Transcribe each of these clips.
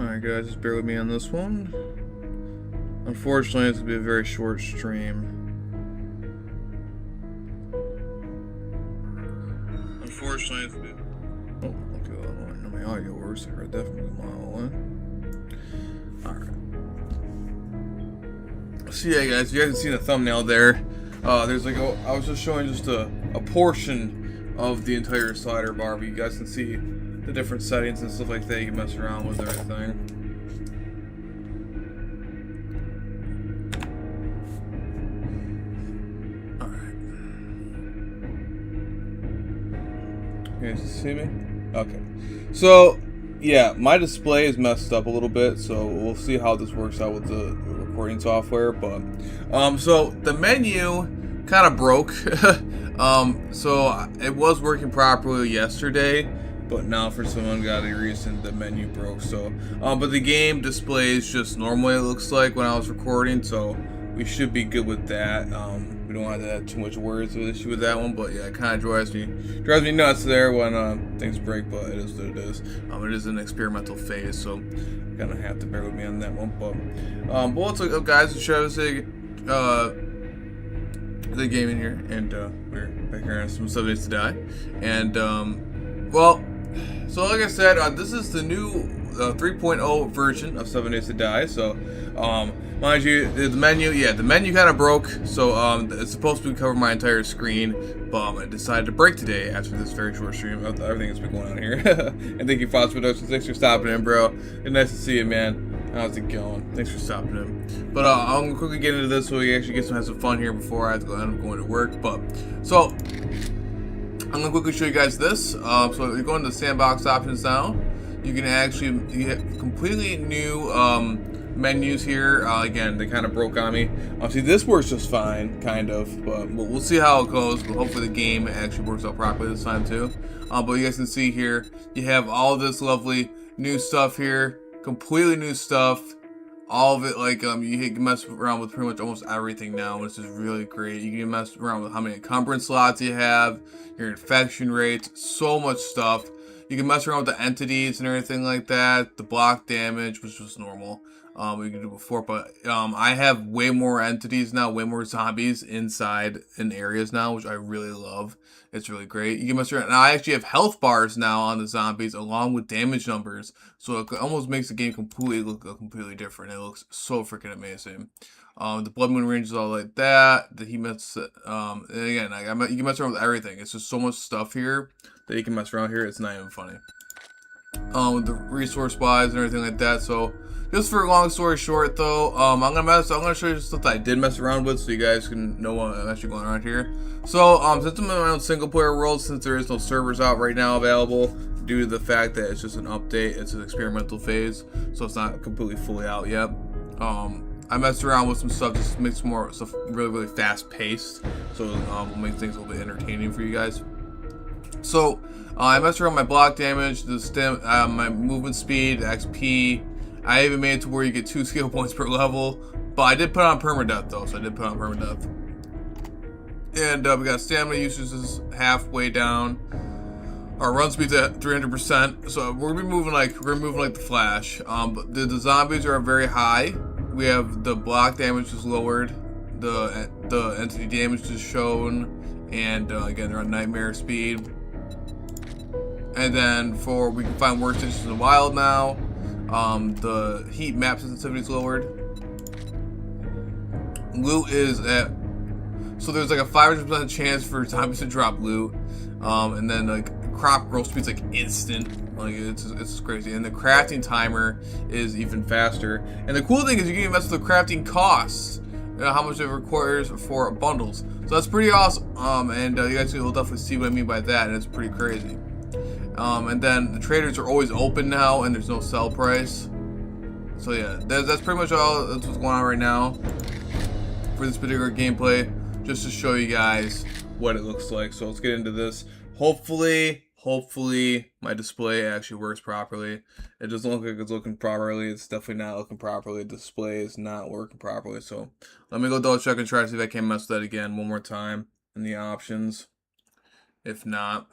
Alright guys, just bear with me on this one. Unfortunately, this will be a very short stream. Unfortunately, it's been... Oh, okay, well, I know my audio works. I heard that from the mile away. Alright. So yeah guys, you guys can see the thumbnail there. There's like I was just showing just a portion of the entire slider bar, but you guys can see the different settings and stuff like that you can mess around with and everything. You guys see me? Okay. So, yeah, my display is messed up a little bit, so we'll see how this works out with the recording software. But, so the menu kind of broke. So it was working properly yesterday, but now for some ungodly reason the menu broke. So, but the game displays just normally it looks like when I was recording, so we should be good with that. We don't want to have too much worries with issue with that one, but yeah, it kind of drives me nuts there when things break. But it is what it is. It is an experimental phase, so you're gonna have to bear with me on that one. But what's up, guys? To show the game in here, and we're back here on some 7 Days to Die, and well, so like I said, this is the new 3.0 version of 7 Days to Die. So, mind you, the menu kind of broke. So, it's supposed to cover my entire screen, but I decided to break today after this very short stream of everything that's been going on here. And thank you, Fox Productions. Thanks for stopping in, bro. It's nice to see you, man. How's it going? Thanks for stopping in. But I'm gonna quickly get into this so we actually have some fun here before I have to end up going to work. But so I'm gonna quickly show you guys this. So you go into the sandbox options now. You can actually get completely new menus here. Again, they kind of broke on me. See, this works just fine, kind of, but we'll see how it goes. But hopefully the game actually works out properly this time too. But you guys can see here, you have all this lovely new stuff here, completely new stuff. All of it, like you can mess around with pretty much almost everything now, which is really great. You can mess around with how many encumbrance slots you have, your infection rates, so much stuff. You can mess around with the entities and everything like that. The block damage, which was normal. We could do before, but I have way more entities now, way more zombies inside in areas now, which I really love. It's really great. You can mess around. And I actually have health bars now on the zombies along with damage numbers, so it almost makes the game completely look completely different. It looks so freaking amazing. The blood moon range is all like that. The heat mets, and again, you can mess around with everything. It's just so much stuff here that you can mess around here. It's not even funny. The resource wise and everything like that. So just for a long story short, though, I'm gonna show you stuff that I did mess around with, so you guys can know what I'm actually going on here. So since I'm in my own single player world, since there is no servers out right now available due to the fact that it's just an update, it's an experimental phase, so it's not completely fully out yet. I messed around with some stuff, just makes more stuff really fast paced, so will make things a little bit entertaining for you guys. So I messed around with my block damage, the stem, my movement speed, XP. I even made it to where you get 2 skill points per level, but I did put on permadeath though, so I did put on permadeath. And we got stamina usage is halfway down. Our run speed's at 300%, so we're moving like the Flash. But the zombies are very high. We have the block damage is lowered, the entity damage is shown, and again they're on nightmare speed. And then we can find workstations in the wild now. The heat map sensitivity is lowered. Loot is at, so there's like a 500% chance for zombies to drop loot. And then like crop growth speed's like instant. Like it's crazy. And the crafting timer is even faster. And the cool thing is you can mess with the crafting costs. How much it requires for bundles. So that's pretty awesome. And you guys will definitely see what I mean by that, and it's pretty crazy. And then the traders are always open now, and there's no sell price. So yeah, that's pretty much all that's what's going on right now for this particular gameplay, just to show you guys what it looks like. So let's get into this. Hopefully my display actually works properly. It doesn't look like it's looking properly. It's definitely not looking properly. The display is not working properly. So let me go double check and try to see if I can mess with that again one more time in the options. If not,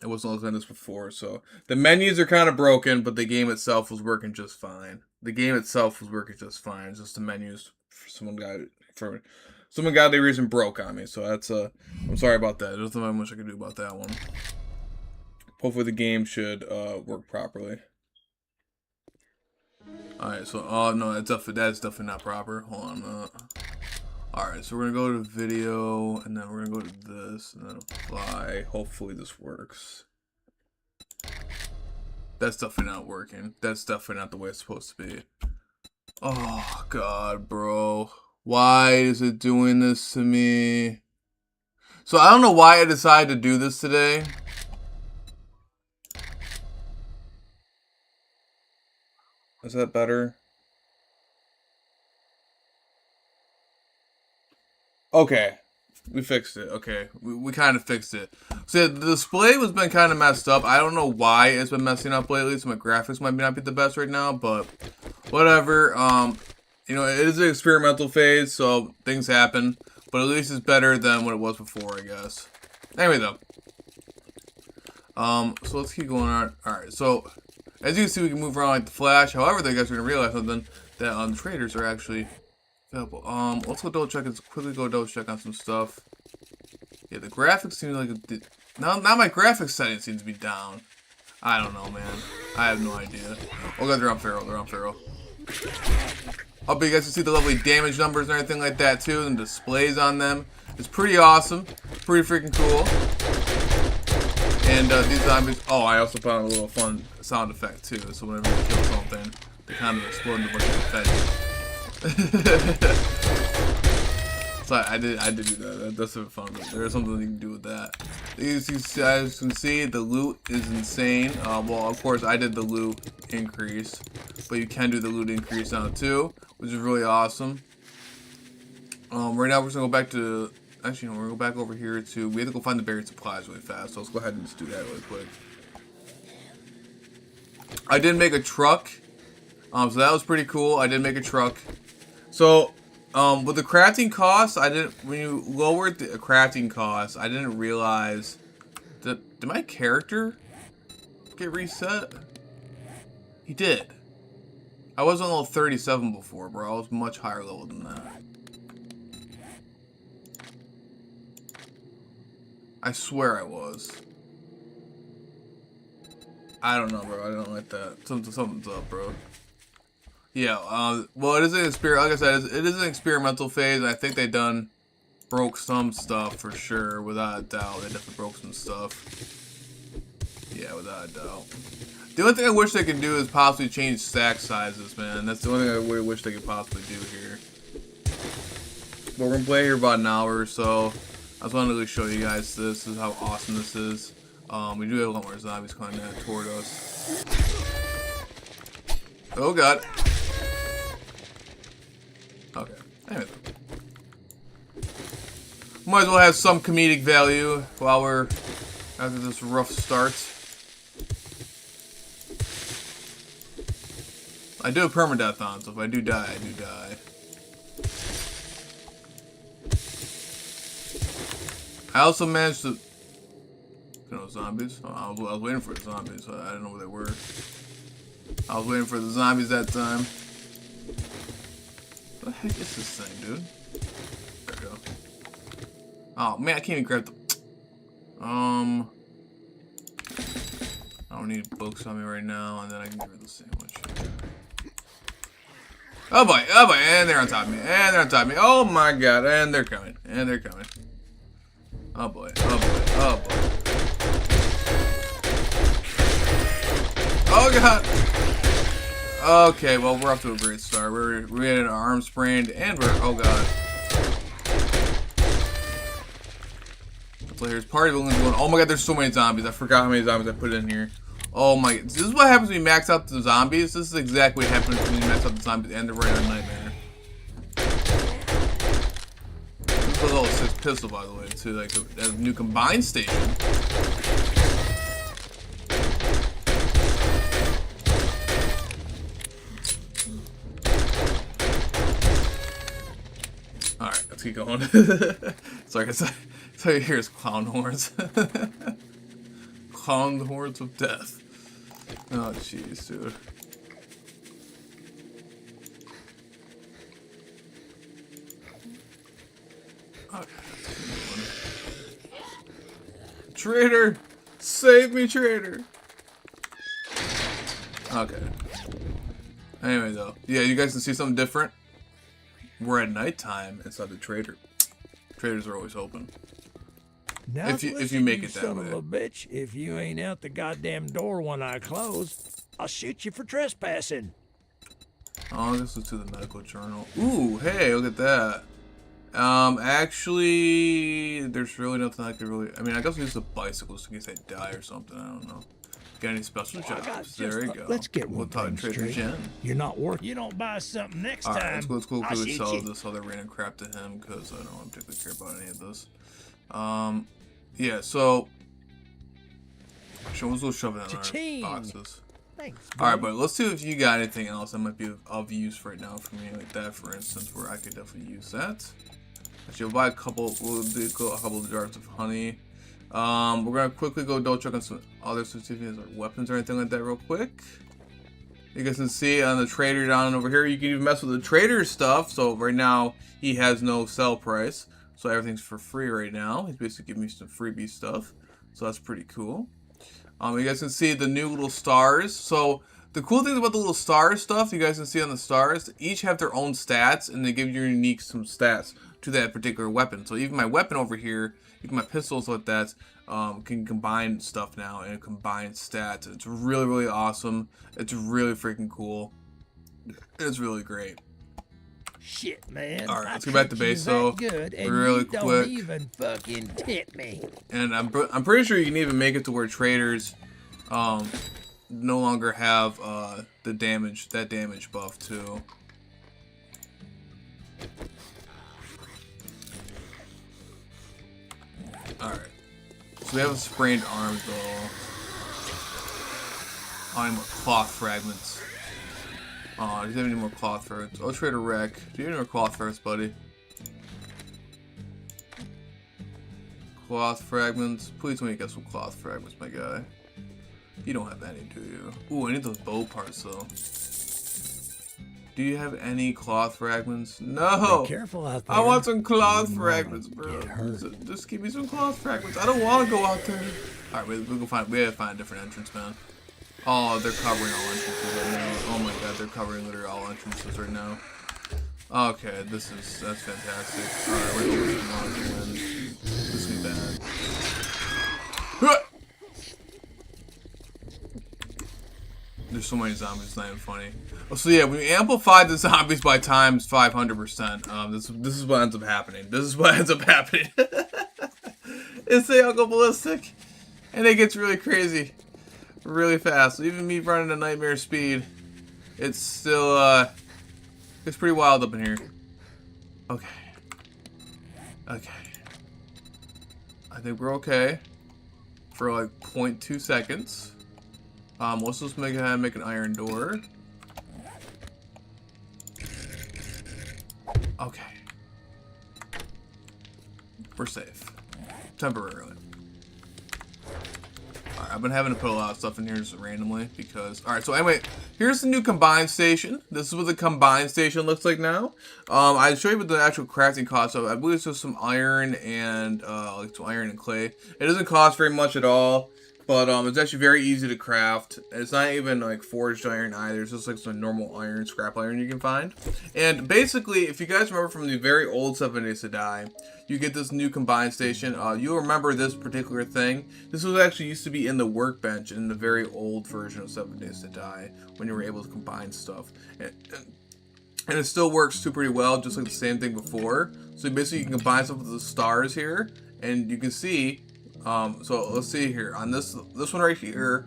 It wasn't looking like this before, so the menus are kind of broken, but the game itself was working just fine. The game itself was working just fine. It's just the menus for someone got the reason broke on me. So that's I'm sorry about that. There's not much I can do about that one. Hopefully the game should work properly. All right, so no, that's definitely not proper. Hold on a minute. Alright, so we're gonna go to video, and then we're gonna go to this, and then apply. Hopefully this works. That's definitely not working. That's definitely not the way it's supposed to be. Oh, God, bro. Why is it doing this to me? So I don't know why I decided to do this today. Is that better? Okay, we fixed it. Okay, we kind of fixed it. So the display was been kind of messed up. I don't know why it's been messing up lately. So my graphics might not be the best right now, but whatever. You know, it is an experimental phase, so things happen. But at least it's better than what it was before, I guess. Anyway, though. So let's keep going on. All right, so as you can see, we can move around like the Flash. However, you guys are gonna realize something that the traders are actually. Let's go double check and quickly go double check on some stuff. Yeah, the graphics seem like now my graphics settings seem to be down. I don't know, man. I have no idea. Oh god, they're on Pharaoh. They're on Pharaoh. Hope you guys can see the lovely damage numbers and everything like that too, and displays on them. It's pretty awesome. Pretty freaking cool. And these zombies. Oh, I also put on a little fun sound effect too. So whenever you kill something, they kind of explode into a bunch of confetti. So I did do that. That's super fun. But there's something you can do with that. As you guys can see, the loot is insane. Well, of course, I did the loot increase, but you can do the loot increase now too, which is really awesome. Right now we're just gonna go back to. Actually, no, we're gonna go back over here to. We have to go find the buried supplies really fast. So let's go ahead and just do that really quick. I did make a truck. So that was pretty cool. I did make a truck. So, with the crafting costs, when you lowered the crafting costs, I didn't realize did my character get reset? He did. I was on level 37 before, bro. I was much higher level than that. I swear I was. I don't know, bro. I don't like that. Something's up, bro. Yeah, well, it is an like I said, it is an experimental phase. I think they broke some stuff for sure, without a doubt. They definitely broke some stuff. Yeah, without a doubt. The only thing I wish they could do is possibly change stack sizes, man. That's the only thing I really wish they could possibly do here. But we're gonna play here about an hour or so. I just wanted to really show you guys this is how awesome this is. We do have a lot more zombies coming toward us. Oh god. Okay. Anyway. Might as well have some comedic value while we're after this rough start. I do have permadeath on, so if I do die, I do die. I also managed to... zombies? Oh, I was waiting for the zombies, so I didn't know where they were. I was waiting for the zombies that time. What the heck is this thing, dude? There we go. Oh, man, I can't even grab the... I don't need books on me right now, and then I can get rid of the sandwich. Oh boy, and they're on top of me, and they're on top of me. Oh my god, and they're coming, Oh boy, oh boy. Oh god. Okay, well we're off to a great start. We're getting our arms sprained, and oh god. So here's party balloons going. Oh my god, there's so many zombies. I forgot how many zombies I put in here. Oh my, this is what happens when you max out the zombies. This is exactly what happens when you max out the zombies and the right on nightmare. This is a level 6 pistol, by the way, too. Like a new combined station. Alright, let's keep going. Sorry, so you hear his clown horns. calm the hordes of death. Oh, jeez, dude. Okay. Traitor! Save me, traitor! Okay. Anyway, though. Yeah, you guys can see something different? We're at nighttime inside the trader. Traders are always open. Now If you make it that son way. of a bitch, if you ain't out the goddamn door when I close, I'll shoot you for trespassing. Oh, this is to the medical journal. Ooh, hey, look at that. Actually, there's really nothing I could really... I mean, I guess I'll use the bicycles in case I die or something. I don't know. Got any special jobs? There you go. Let's get We'll one talk thing Trader straight. Jen. You're not working. You don't buy something next Alright, time. let's go I'll quickly shoot sell you. this other random crap to him because I don't particularly care about any of this. Yeah, so... We'll shove it in Cha-ching. our boxes. Thanks. Alright, but let's see if you got anything else that might be of use right now for me, like that, for instance, where I could definitely use that. Actually, we'll buy a couple. We'll do a couple of jars of honey. We're gonna quickly go double check on some other certificates like weapons or anything like that real quick. You guys can see on the trader down over here, you can even mess with the trader's stuff. So right now he has no sell price, so everything's for free right now. He's basically giving me some freebie stuff, so that's pretty cool. You guys can see the new little stars. So the cool thing about the little star stuff, you guys can see on the stars, each have their own stats, and they give you unique some stats to that particular weapon. So even my weapon over here, even my pistols like that, can combine stuff now and combine stats. It's really, really awesome. It's really freaking cool. It's really great. Shit, man. All right, let's get back to base though, really quick. Don't even fucking tip me. And I'm pretty sure you can even make it to where traders, no longer have that damage buff too. Alright. So we have a sprained arm though. I'm cloth fragments. Oh, do you have any more cloth fragments? Oh, trade a wreck. Do you have any more cloth fragments, buddy? Cloth fragments. Please let me get some cloth fragments, my guy. You don't have any, do you? Ooh, I need those bow parts though. Do you have any cloth fragments? No! Be careful out there. I want some cloth Wouldn't fragments, wanna bro. get hurt. Just give me some cloth fragments. I don't want to go out there. Alright, we gotta find a different entrance, man. Oh, they're covering all entrances right now. Oh my god, they're covering literally all entrances right now. Okay, that's fantastic. Alright, we're going to win. This is bad. There's so many zombies, it's not even funny. Oh, so yeah, we amplified the zombies by times 500%. This is what ends up happening. It's they all go ballistic, and it gets really crazy, really fast. So even me running at nightmare speed, it's still it's pretty wild up in here. Okay. I think we're okay for like 0.2 seconds. Let's just make an iron door. Okay. We're safe. Temporarily. Alright, I've been having to put a lot of stuff in here just randomly because... Alright, so anyway, here's the new combined station. This is what the combined station looks like now. I'll show you what the actual crafting costs. So I believe it's just some iron and, like some iron and clay. It doesn't cost very much at all. But it's actually very easy to craft. It's not even like forged iron either. It's just like some normal iron, scrap iron you can find. And basically, if you guys remember from the very old 7 Days to Die, you get this new combined station. You'll remember this particular thing. This was actually used to be in the workbench in the very old version of 7 Days to Die when you were able to combine stuff. And it still works too pretty well, just like the same thing before. So basically, you can combine stuff with the stars here, and you can see. So let's see here on this one right here,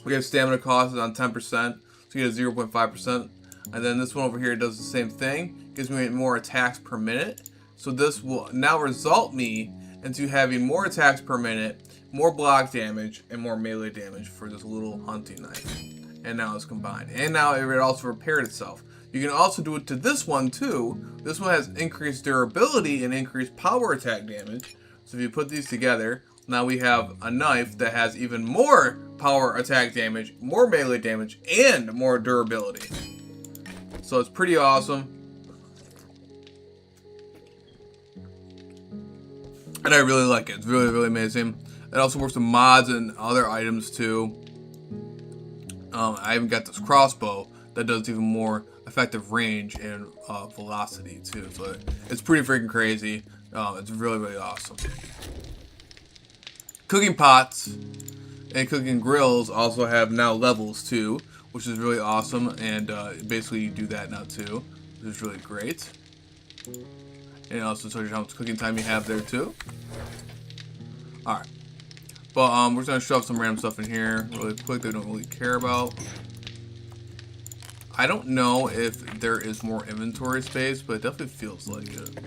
we have stamina cost is on 10%, so you get 0.5%, and then this one over here does the same thing, gives me more attacks per minute. So this will now result me into having more attacks per minute, more block damage, and more melee damage for this little hunting knife. And now it's combined, and now it also repaired itself. You can also do it to this one too. This one has increased durability and increased power attack damage. So if you put these together, now we have a knife that has even more power attack damage, more melee damage, and more durability. So it's pretty awesome. And I really like it. It's really, really amazing. It also works with mods and other items too. I even got this crossbow that does even more effective range and velocity too. So it's pretty freaking crazy. It's really, really awesome. Cooking pots and cooking grills also have now levels too, which is really awesome. And basically you do that now too, which is really great. And it also tells you how much cooking time you have there too. Alright. But we're just gonna shove some random stuff in here really quick that I don't really care about. I don't know if there is more inventory space, but it definitely feels like it.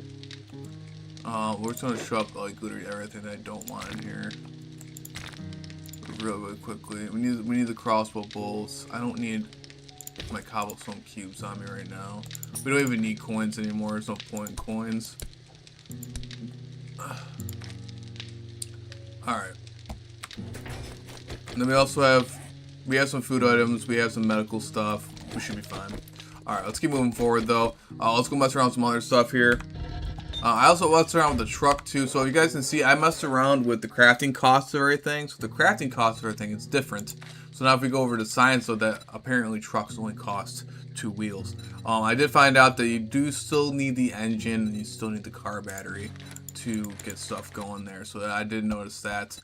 We're just gonna shove like literally everything that I don't want in here. Really, really quickly. We need the crossbow bolts. I don't need my cobblestone cubes on me right now. We don't even need coins anymore. There's no point in coins. Alright. And then we also have some food items, we have some medical stuff. We should be fine. Alright, let's keep moving forward though. Let's go mess around with some other stuff here. I also messed around with the truck too. So you guys can see I messed around with the crafting costs of everything. So the crafting costs of everything is different. So now if we go over to science, so that apparently trucks only cost 2 wheels. I did find out that you do still need the engine and you still need the car battery to get stuff going there. So I did notice that.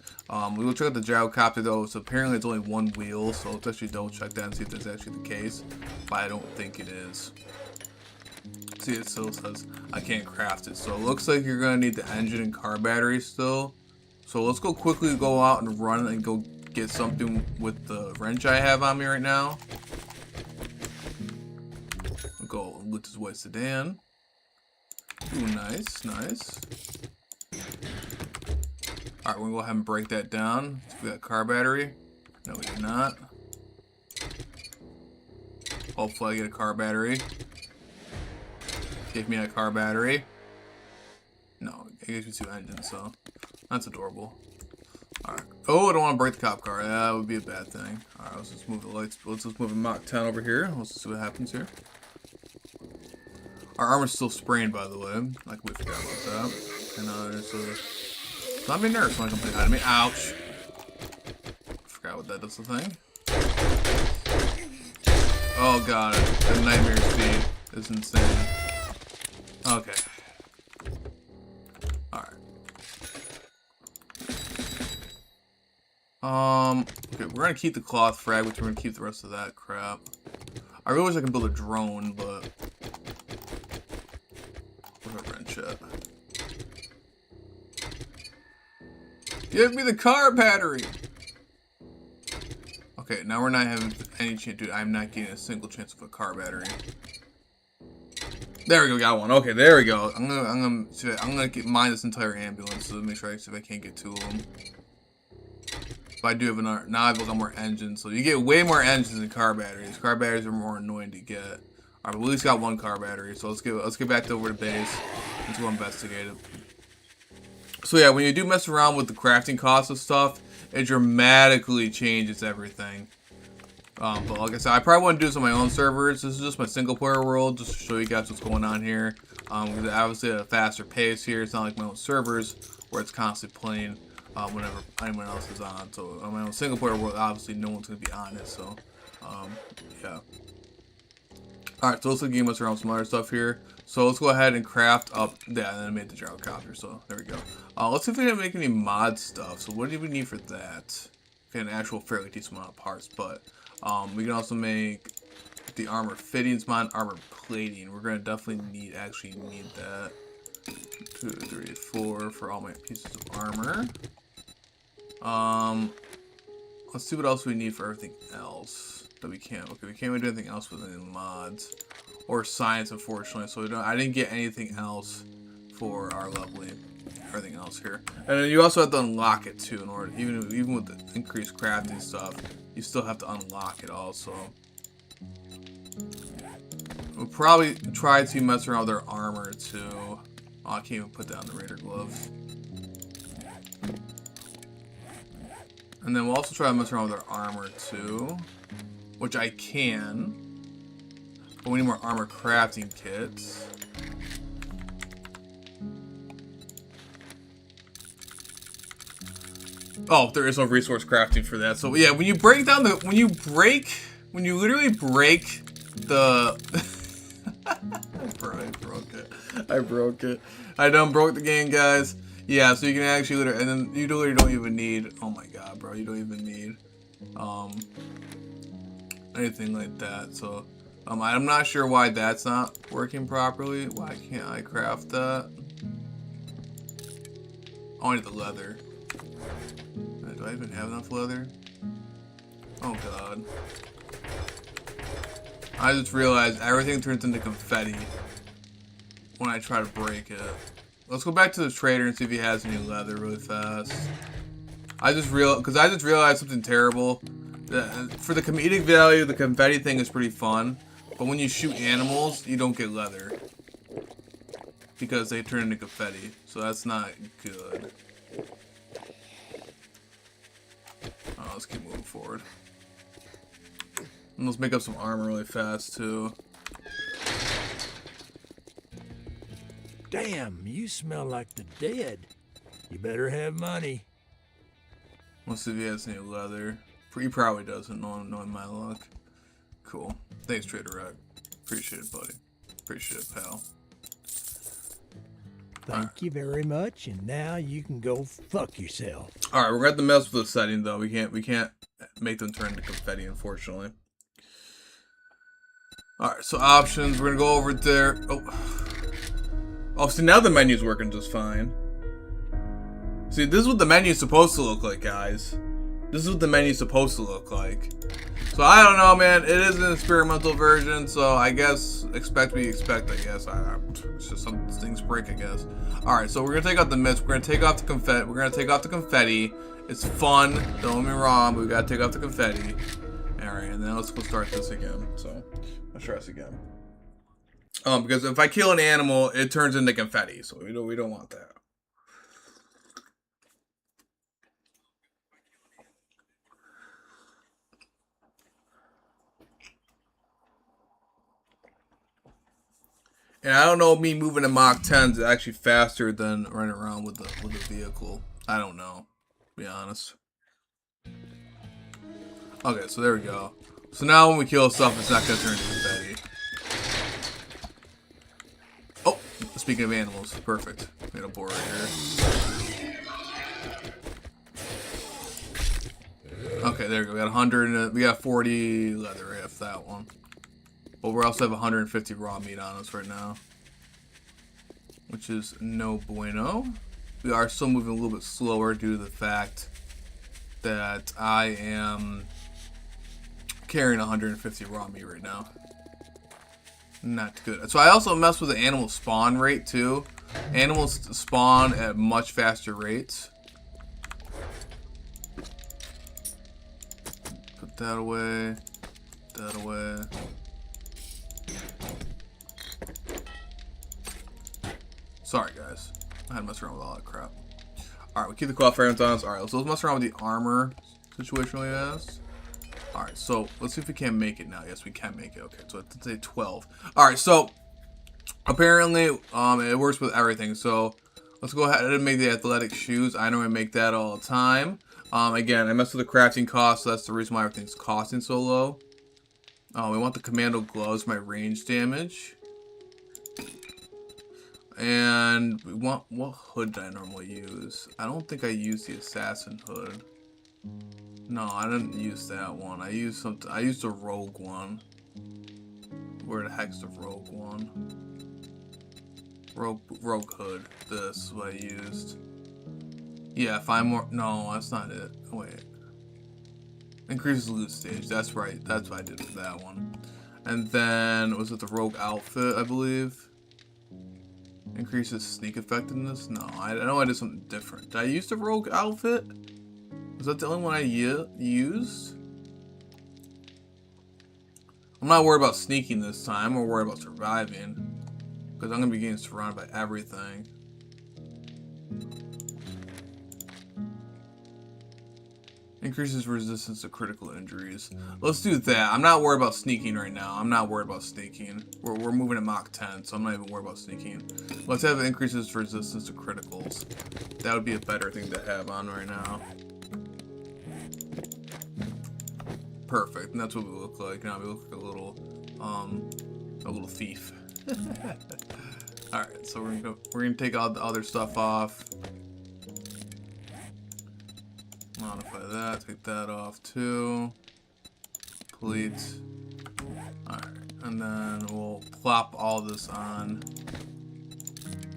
We will check out the gyrocopter though. So apparently it's only 1 wheel. So let's actually double check that and see if that's actually the case. But I don't think it is. See, it still says I can't craft it. So it looks like you're going to need the engine and car battery still. So let's go quickly go out and run and go get something with the wrench I have on me right now. I'll go with this white sedan. Ooh, nice, nice. Alright, we're going to go ahead and break that down. We got car battery. No, we did not. Hopefully I get a car battery. Give me a car battery. No, it gives me 2 engines, so that's adorable. Alright. Oh, I don't want to break the cop car. That would be a bad thing. Alright, let's just move the lights. Let's just move a Mach 10 over here. Let's see what happens here. Our armor's still spraying, by the way. Like we forgot about that. And there's a zombie nurse want to come behind me. Ouch. Forgot what that does the thing. Oh god, the nightmare speed is insane. Okay. Alright. Okay, we're gonna keep the cloth frag, which we're gonna keep the rest of that crap. I really wish I could build a drone, but where's our wrench at? Give me the car battery! Okay, now we're not having any chance, dude. I'm not getting a single chance of a car battery. There we go, got one. Okay, there we go. I'm gonna mine this entire ambulance to make sure I see if I can't get 2 of them. But I do have another. Now I've got more engines, so you get way more engines than car batteries. Car batteries are more annoying to get. Alright, but we at least got 1 car battery, so let's get back over to base. Let's go investigate it. So yeah, when you do mess around with the crafting costs of stuff, it dramatically changes everything. But like I said, I probably want to do this on my own servers. This is just my single player world, just to show you guys what's going on here. Obviously at a faster pace here. It's not like my own servers where it's constantly playing whenever anyone else is on. So on my own single player world, obviously no one's going to be on it. So, yeah. Alright, so let's look at around some other stuff here. So let's go ahead and craft up. Yeah, and then I made the gyrocopter. So there we go. Let's see if we can make any mod stuff. So what do we need for that? Okay, an actual fairly decent amount of parts, but we can also make the armor fittings mod, armor plating. We're gonna definitely need that. 2, 3, 4 for all my pieces of armor. Let's see what else we need for everything else that we can't. Okay, we can't really do anything else with any mods or science, unfortunately. So I didn't get anything else for our leveling. Everything else here, and then you also have to unlock it too. In order, even with the increased crafting stuff, you still have to unlock it also. We'll probably try to mess around with our armor too. Oh, I can't even put that on the Raider gloves. And then we'll also try to mess around with our armor too, which I can. But we need more armor crafting kits. Oh, there is no resource crafting for that. So yeah, when you literally break the Bro, I broke it. I done broke the game, guys. Yeah, so you can actually literally, and then you literally don't even need, oh my god, bro, you don't even need anything like that. So I'm not sure why that's not working properly. Why can't I craft that? Oh, I need the leather. Do I even have enough leather? Oh god. I just realized everything turns into confetti when I try to break it. Let's go back to the trader and see if he has any leather really fast. I just realized something terrible. For the comedic value, the confetti thing is pretty fun, but when you shoot animals, you don't get leather because they turn into confetti. So that's not good. Let's keep moving forward. And let's make up some armor really fast too. Damn, you smell like the dead. You better have money. Let's see if he has any leather. He probably doesn't, knowing my luck. Cool. Thanks, Trader Rack. Appreciate it, buddy. Appreciate it, pal. Thank you very much, and now you can go fuck yourself. Alright, we're gonna have to mess with the setting though. We can't make them turn into confetti, unfortunately. Alright, so options, we're gonna go over there. Oh, see, now the menu's working just fine. See, this is what the menu's supposed to look like, guys. This is what the menu's supposed to look like. So, I don't know, man. It is an experimental version, so I guess expect what you expect, I guess. It's just some things break, I guess. Alright, so we're gonna take out the mist. We're gonna take off the confetti. We're gonna take off the confetti. It's fun, don't get me wrong, but we gotta take off the confetti. Alright, and then let's go start this again. So, let's try this again. Because if I kill an animal, it turns into confetti, so we don't want that. And I don't know, me moving to Mach 10 is actually faster than running around with the vehicle. I don't know, to be honest. Okay, so there we go. So now when we kill stuff, it's not gonna turn into confetti. Oh, speaking of animals, perfect. We got a boar right here. Okay, there we go. We got 100. We got 40 leather if that one. But we also have 150 raw meat on us right now, which is no bueno. We are still moving a little bit slower due to the fact that I am carrying 150 raw meat right now. Not good. So I also mess with the animal spawn rate too. Animals spawn at much faster rates. Put that away. That away. Sorry guys, I had to mess around with all that crap. Alright, we keep the cloth items on us. Alright, so let's mess around with the armor situation really fast. Alright, so let's see if we can make it now. Yes, we can make it. Okay, so let's say 12. Alright, so apparently it works with everything. So let's go ahead and make the athletic shoes. I know I make that all the time. Again, I mess with the crafting cost, so that's the reason why everything's costing so low. We want the commando gloves, my range damage. And we want, what hood do I normally use? I don't think I use the assassin hood. No, I didn't use that one. I used something. I used a rogue one. Where the heck's the rogue one? Rogue hood. This is what I used. Yeah, 5 more. No, that's not it. Wait. Increases loot stage. That's right. That's what I did for that one. And then was it the rogue outfit? I believe. Increases sneak effectiveness? No, I know I did something different. Did I use the rogue outfit? Was that the only one I used? I'm not worried about sneaking this time. I'm more worried about surviving. Because I'm going to be getting surrounded by everything. Increases resistance to critical injuries. Let's do that. I'm not worried about sneaking right now. I'm not worried about sneaking. We're moving at Mach 10, so I'm not even worried about sneaking. Let's have increases resistance to criticals. That would be a better thing to have on right now. Perfect. And that's what we look like. Now we look like a little thief. All right, so we're gonna take all the other stuff off. Modify that. Take that off too. Complete. All right, and then we'll plop all this on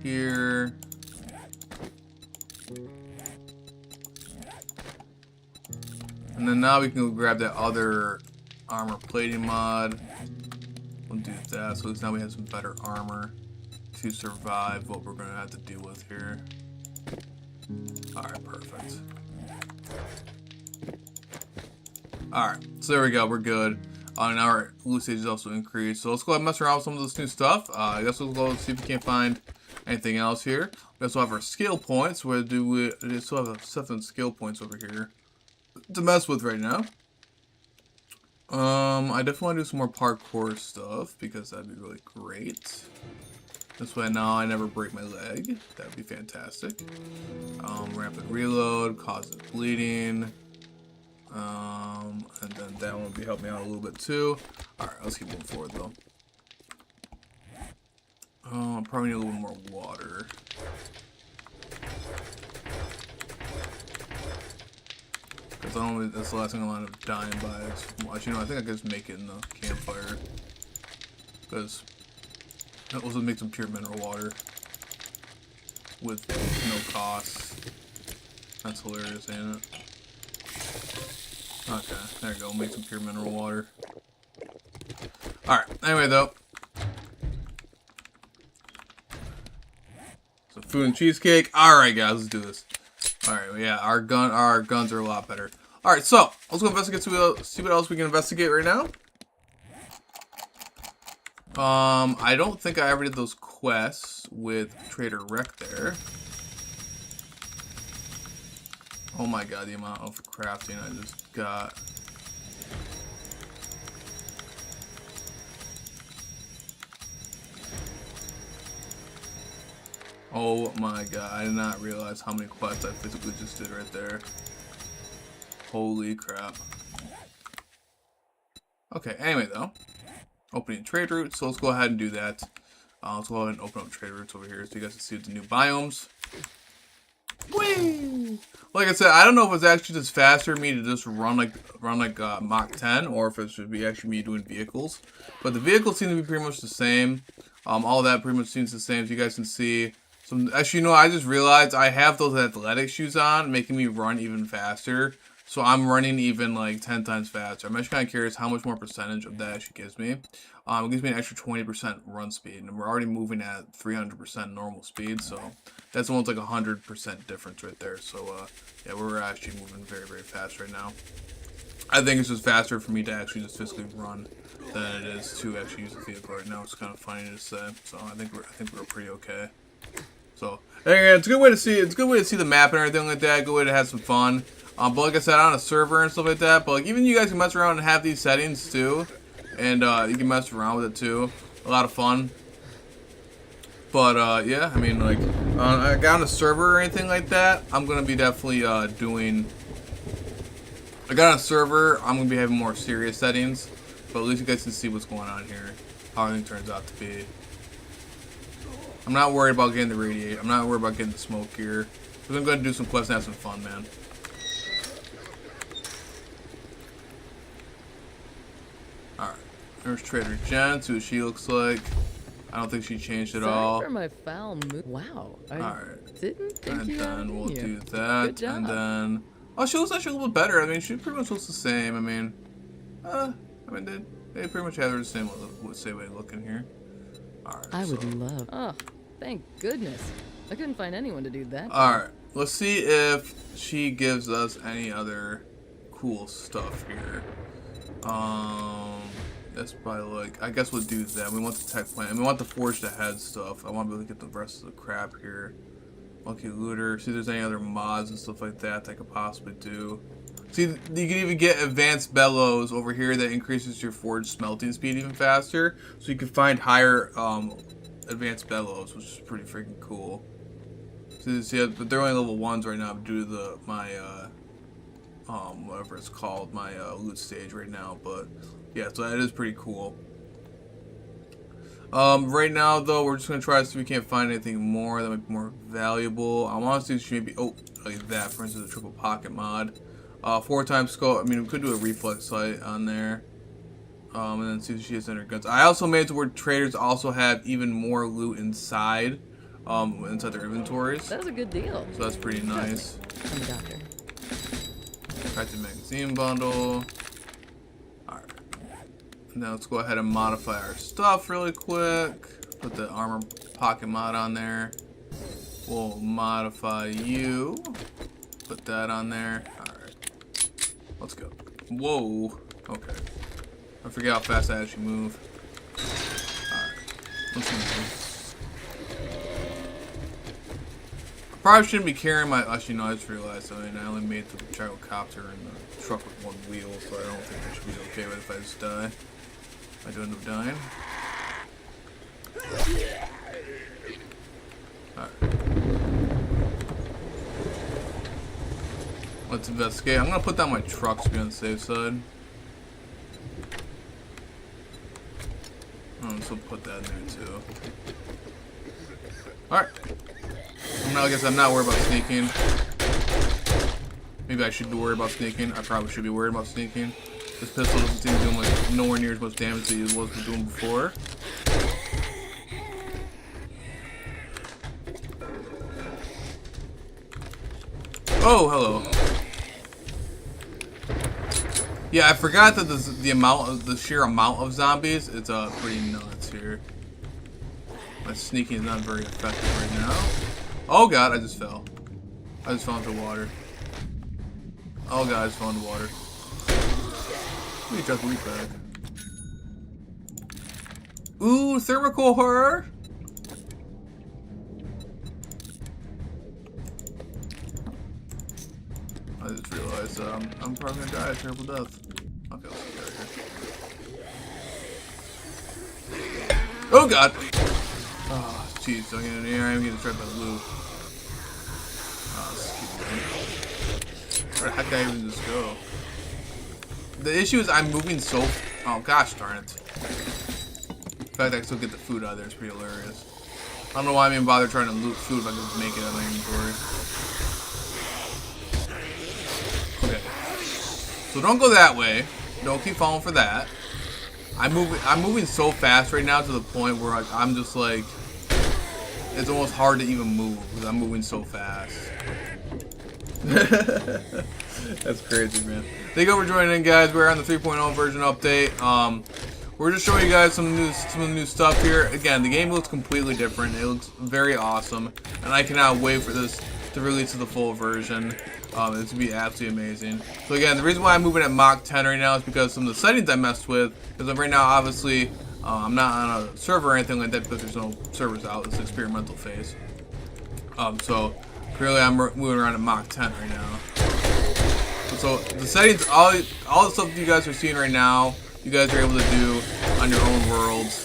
here. And then now we can go grab that other armor plating mod. We'll do that. So at least now we have some better armor to survive what we're gonna have to deal with here. Alright, perfect. Alright, so there we go, we're good. And our loot stage is also increased. So let's go ahead and mess around with some of this new stuff. I guess we'll go see if we can't find anything else here. We also have our skill points. We still have 7 skill points over here to mess with right now. I definitely want to do some more parkour stuff because that'd be really great. This way now I never break my leg. That'd be fantastic. Rapid reload, causes bleeding. And then that one will be helping me out a little bit too. Alright, let's keep moving forward though. Probably need a little more water. Because that's the last thing I end up dying by. Actually, no, I think I can just make it in the campfire. Because that will make some pure mineral water with no cost. That's hilarious, ain't it? Okay, there you go. Make some pure mineral water. Alright, anyway though. So food and cheesecake. Alright guys, let's do this. Alright, yeah, our guns are a lot better. Alright, so let's go investigate, see what else we can investigate right now. I don't think I ever did those quests with Trader Rec there. Oh my god, the amount of crafting I just got. Oh my god, I did not realize how many quests I physically just did right there. Holy crap. Okay, anyway though. Opening trade routes, so let's go ahead and do that. Let's go ahead and open up trade routes over here so you guys can see the new biomes. Whee! Like I said, I don't know if it's actually just faster for me to just run like Mach 10 or if it should be actually me doing vehicles. But the vehicles seem to be pretty much the same. All that pretty much seems the same, as you guys can see. Actually, no, I just realized I have those athletic shoes on, making me run even faster. So I'm running even like 10 times faster. I'm actually kind of curious how much more percentage of that actually gives me. It gives me an extra 20% run speed, and we're already moving at 300% normal speed, so that's almost like 100% difference right there. So yeah, we're actually moving very, very fast right now. I think it's just faster for me to actually just physically run than it is to actually use the vehicle right now. It's kind of funny to say. So I think we're pretty okay. So anyway, it's a good way to see. It's a good way to see the map and everything like that. Good way to have some fun. But like I said, on a server and stuff like that. But like even you guys can mess around and have these settings too, and you can mess around with it too. A lot of fun. But yeah, I mean like I got on a server or anything like that. I'm gonna be definitely doing. I got on a server. I'm gonna be having more serious settings. But at least you guys can see what's going on here. How everything turns out to be. I'm not worried about getting the radiate. I'm not worried about getting the smoke here. We're gonna go ahead and do some quests and have some fun, man. Alright. There's Trader Jen. See what she looks like. I don't think she changed at all. Sorry for my foul move. Wow. Alright. Didn't think And you had then it we'll in you. do that. Good job. And then. Oh, she looks actually a little bit better. I mean, she pretty much looks the same. I mean, they pretty much have the same way looking here. Alright. I would love. Oh, thank goodness. I couldn't find anyone to do that. Alright. Let's see if she gives us any other cool stuff here. That's probably like, I guess we'll do that. We want the tech plant, and we want the forged ahead stuff. I want to be able to get the rest of the crap here. Lucky looter. See if there's any other mods and stuff like that I could possibly do. See, you can even get advanced bellows over here that increases your forge smelting speed even faster. So you can find higher advanced bellows, which is pretty freaking cool. See, but they're only level 1s right now due to my whatever it's called, my loot stage right now. But yeah, so that is pretty cool. Right now though, we're just gonna try to see if we can't find anything more that might be more valuable. I want to see maybe like that, for instance, a triple pocket mod. 4 times scope. I mean, we could do a reflex sight on there. And then see if she has in her guns. I also made it to where traders also have even more loot inside their inventories. That was a good deal. So that's pretty nice. I'm the doctor. Practice magazine bundle. Alright. Now let's go ahead and modify our stuff really quick. Put the armor pocket mod on there. We'll modify you. Put that on there. Alright. Let's go. Whoa. Okay. I forget how fast I actually move. Alright. Let's move. I probably shouldn't be carrying my... Actually, no, I just realized. I mean, I only made the gyrocopter and the truck with 1 wheel, so I don't think I should be okay with it if I just die. I do end up dying. Alright. Let's investigate. I'm gonna put down my trucks to be on the safe side. So put that in there too. Alright. I guess I'm not worried about sneaking. Maybe I should be worried about sneaking. I probably should be worried about sneaking. This pistol doesn't seem to be doing like nowhere near as much damage as it was doing before. Oh, hello. Yeah, I forgot that the sheer amount of zombies, it's pretty nuts here. My sneaking is not very effective right now. Oh god, I just fell. I just fell into water. Oh god, I just fell into water. Let me drop the loot bag. Ooh, thermal horror! I just realized I'm probably gonna die a terrible death. Okay, let's get out of here. Oh god! Oh, jeez, don't get in here. I'm getting trapped by the loot. Oh, let's keep going. Where the heck did I even just go? The issue is I'm moving so... Oh, gosh darn it. The fact that I can still get the food out of there is pretty hilarious. I don't know why I'm even bother trying to loot food if I can just make it out of my inventory. So don't go that way. Don't keep falling for that. I'm moving so fast right now to the point where I'm just like, it's almost hard to even move because I'm moving so fast. That's crazy, man. Thank you for joining in, guys. We're on the 3.0 version update. We're just showing you guys some of the new stuff here. Again, the game looks completely different. It looks very awesome, and I cannot wait for this to release to the full version. It's going to be absolutely amazing. So again, the reason why I'm moving at Mach 10 right now is because some of the settings I messed with. Because right now, obviously, I'm not on a server or anything like that because there's no servers out. It's an experimental phase. So clearly I'm moving around at Mach 10 right now. So the settings, all the stuff you guys are seeing right now, you guys are able to do on your own worlds.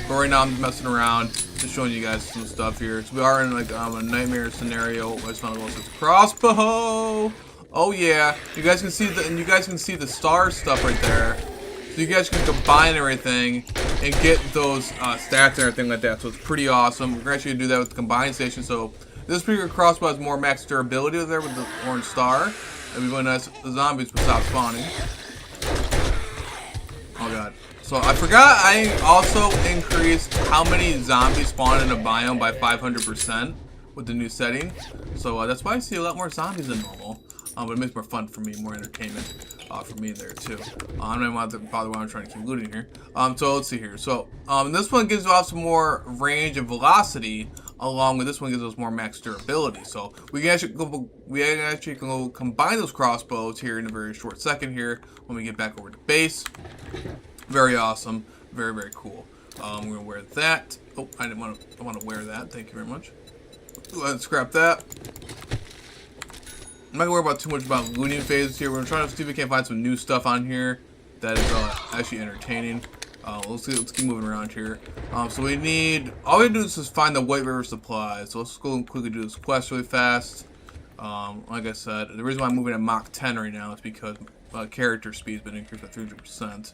But right now I'm just messing around, just showing you guys some stuff here. So we are in like a nightmare scenario. I just found a little crossbow. Oh yeah, you guys can see the star stuff right there. So you guys can combine everything and get those stats and everything like that. So it's pretty awesome. We're actually gonna do that with the combine station. So this particular crossbow has more max durability there with the orange star. It'd be really nice if the zombies would stop spawning. Oh god. So I forgot I also increased how many zombies spawn in a biome by 500% with the new setting. So that's why I see a lot more zombies than normal. But it makes more fun for me, more entertainment for me there too. I don't want to bother while I'm trying to keep looting here. So let's see here. So this one gives off some more range and velocity, along with this one gives us more max durability. So we can actually go combine those crossbows here in a very short second here when we get back over to base. Very awesome, very very cool. We're gonna wear that. Oh, I want to wear that. Thank you very much. Let's scrap that. I'm not gonna worry about too much about looting phases here. We're trying to see if we can find some new stuff on here that is actually entertaining. Let's keep moving around here. So we need, all we do is just find the White River supply. So let's go and quickly do this quest really fast. Like I said, the reason why I'm moving at Mach 10 right now is because character speed's been increased by 300%.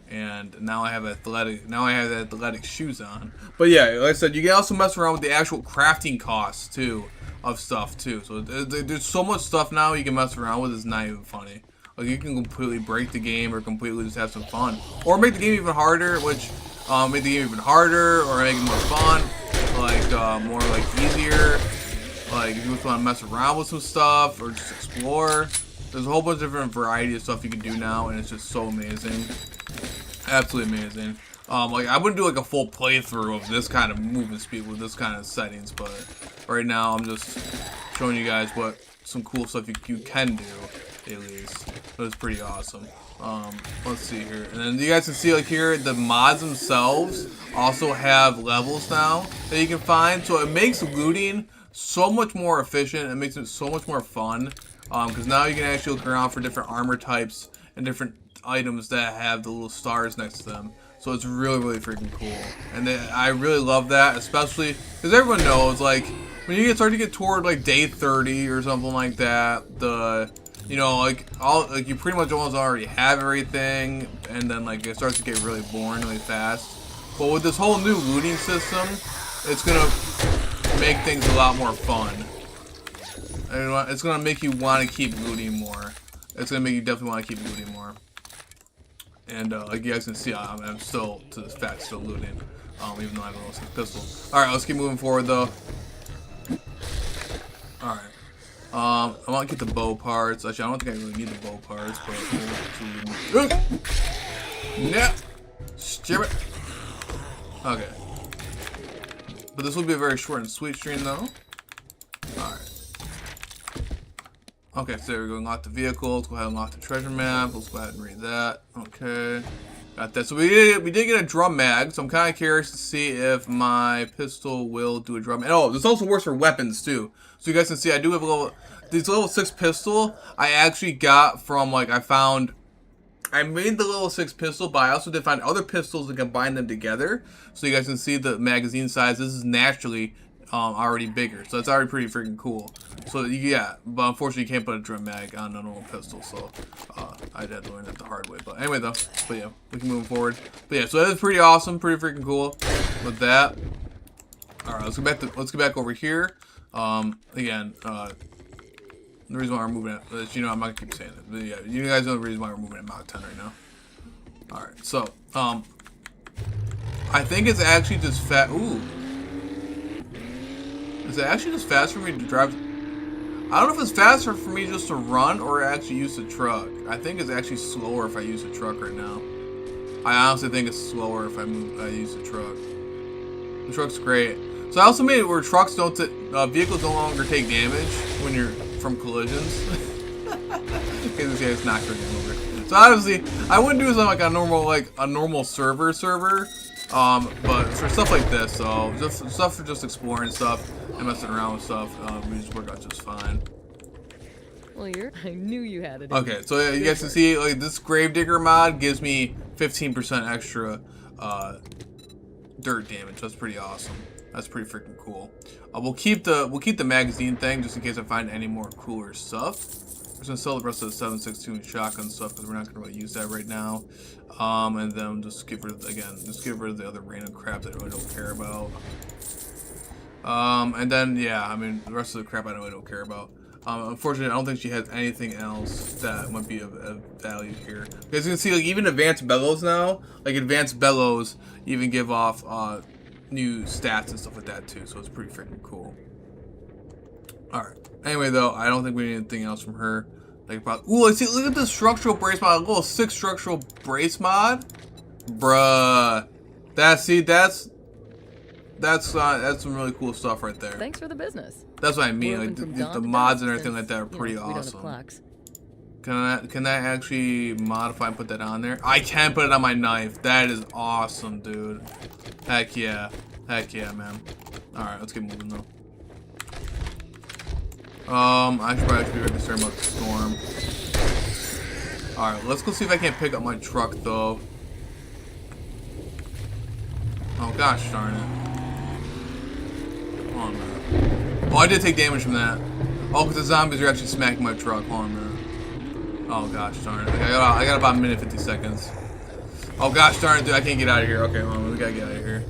And now I have athletic shoes on. But yeah, like I said, you can also mess around with the actual crafting costs too of stuff too. So there's so much stuff now you can mess around with. It's not even funny. Like you can completely break the game or completely just have some fun, or make the game even harder, which make the game even harder, or make it more fun, like more like easier. Like if you just want to mess around with some stuff or just explore, there's a whole bunch of different variety of stuff you can do now, and it's just so amazing, absolutely amazing. Like I wouldn't do like a full playthrough of this kind of movement speed with this kind of settings, but right now I'm just showing you guys what some cool stuff you can do. At least, but it's pretty awesome. Let's see here, and then you guys can see like here the mods themselves also have levels now that you can find, so it makes looting so much more efficient. It makes it so much more fun because now you can actually look around for different armor types and different items that have the little stars next to them. So it's really freaking cool, and I really love that, especially because everyone knows like when you start to get toward like day 30 or something like that, you know, like you pretty much almost already have everything, and then like it starts to get really boring really fast. But with this whole new looting system, it's gonna make things a lot more fun. And it's gonna make you want to keep looting more. It's gonna make you definitely want to keep looting more. And like you guys can see, I'm still to this fact still looting, even though I have a little pistol. All right, let's keep moving forward though. All right. I want to get the bow parts. Actually, I don't think I really need the bow parts, but yeah, skip it. Okay, but this will be a very short and sweet stream, though. All right. Okay, so there we go. Unlock the vehicle. Let's go ahead and unlock the treasure map. Let's go ahead and read that. Okay, got that. So we did get a drum mag. So I'm kind of curious to see if my pistol will do a drum mag. Oh, this also works for weapons too. So you guys can see I do have this level 6 pistol I actually got from like I made the level 6 pistol, but I also did find other pistols and combine them together. So you guys can see the magazine size. This is naturally already bigger, so it's already pretty freaking cool. So yeah, but unfortunately you can't put a drum mag on a normal pistol, so I had to learn that the hard way. But anyway though, but yeah, we can move forward. But yeah, so that is pretty awesome, pretty freaking cool with that. All right, let's get back over here. Again, the reason why we're moving it, you know, I'm not gonna keep saying it, but yeah, you guys know the reason why we're moving at Mach 10 right now. All right, so I think it's actually just fast. Ooh, is it actually just fast for me to drive? I don't know if it's faster for me just to run or actually use the truck. I think it's actually slower if I use the truck right now. I honestly think it's slower if I use the truck. The truck's great. So I also made it where trucks don't, vehicles no longer take damage when you're from collisions. Okay, this guy's not going over. So obviously, I wouldn't do something like a normal server. But for stuff like this, so just stuff for just exploring stuff and messing around with stuff, we just work out just fine. Well, I knew you had it. Okay, so you guys can see like this Gravedigger mod gives me 15% extra dirt damage. That's pretty awesome. That's pretty freaking cool. We'll keep the magazine thing just in case I find any more cooler stuff. We're just gonna sell the rest of the 7.62 and shotgun stuff because we're not gonna really use that right now. And then just get rid of the other random crap that I really don't care about. And then yeah, I mean the rest of the crap I really don't care about. Unfortunately, I don't think she has anything else that might be of value here. Because you can see, like, even advanced bellows now, like advanced bellows even give off new stats and stuff like that too. So it's pretty freaking cool. All right. Anyway, though, I don't think we need anything else from her. Like, ooh, let's see. Look at this structural brace mod. A little 6 structural brace mod, bruh. That's some really cool stuff right there. Thanks for the business. That's what I mean. Like the mods and everything like that are pretty awesome. Can that actually modify and put that on there? I can put it on my knife. That is awesome, dude. Heck yeah, man. All right, let's get moving though. I should probably be concerned about the storm. Alright, let's go see if I can't pick up my truck, though. Oh, gosh darn it. Hold on a minute. Oh, I did take damage from that. Oh, because the zombies are actually smacking my truck. Hold on a minute. Oh, gosh darn it. I got about a minute 50 seconds. Oh, gosh darn it, dude. I can't get out of here. Okay, hold on. We gotta get out of here.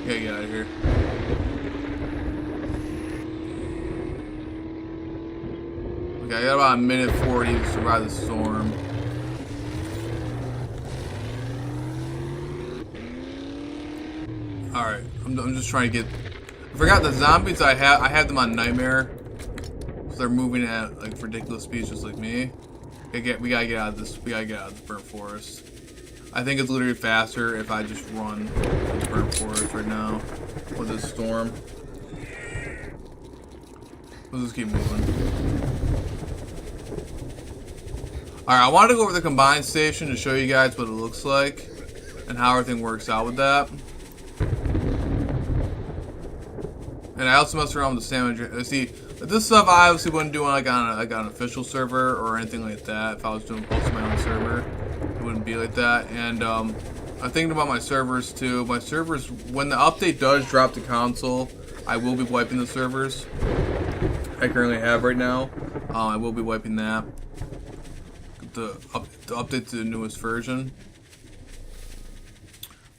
Gotta get out of here. Okay, I got about a minute 40 to survive the storm. Alright, I'm just trying to get... I forgot the zombies I had them on Nightmare. So they're moving at like ridiculous speeds just like me. We gotta get out of this. We gotta get out of the burnt forest. I think it's literally faster if I just run the burnt forest right now with this storm. Let's just keep moving. Alright, I wanted to go over the combined station to show you guys what it looks like and how everything works out with that. And I also messed around with the sandwich. See, this stuff I obviously wouldn't do on an official server or anything like that. If I was doing post my own server, it wouldn't be like that. And I'm thinking about my servers too. My servers, when the update does drop to console, I will be wiping the servers I currently have right now. I will be wiping that. The update to the newest version.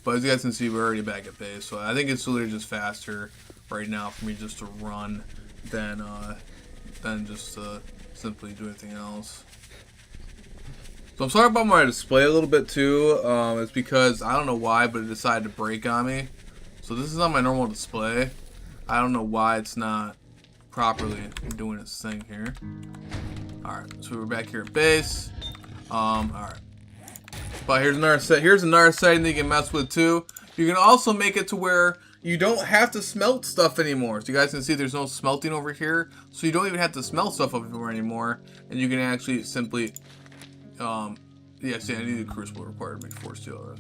But as you guys can see, we're already back at base. So I think it's literally just faster right now for me just to run than just simply do anything else. So I'm sorry about my display a little bit too. It's because I don't know why, but it decided to break on me. So this is not my normal display. I don't know why it's not properly doing its thing here. Alright, so we're back here at base. Alright. But here's another setting that you can mess with too. You can also make it to where you don't have to smelt stuff anymore. So you guys can see there's no smelting over here. So you don't even have to smelt stuff over anymore. And you can actually simply, yeah, see, I need a crucible required to make 4 steel.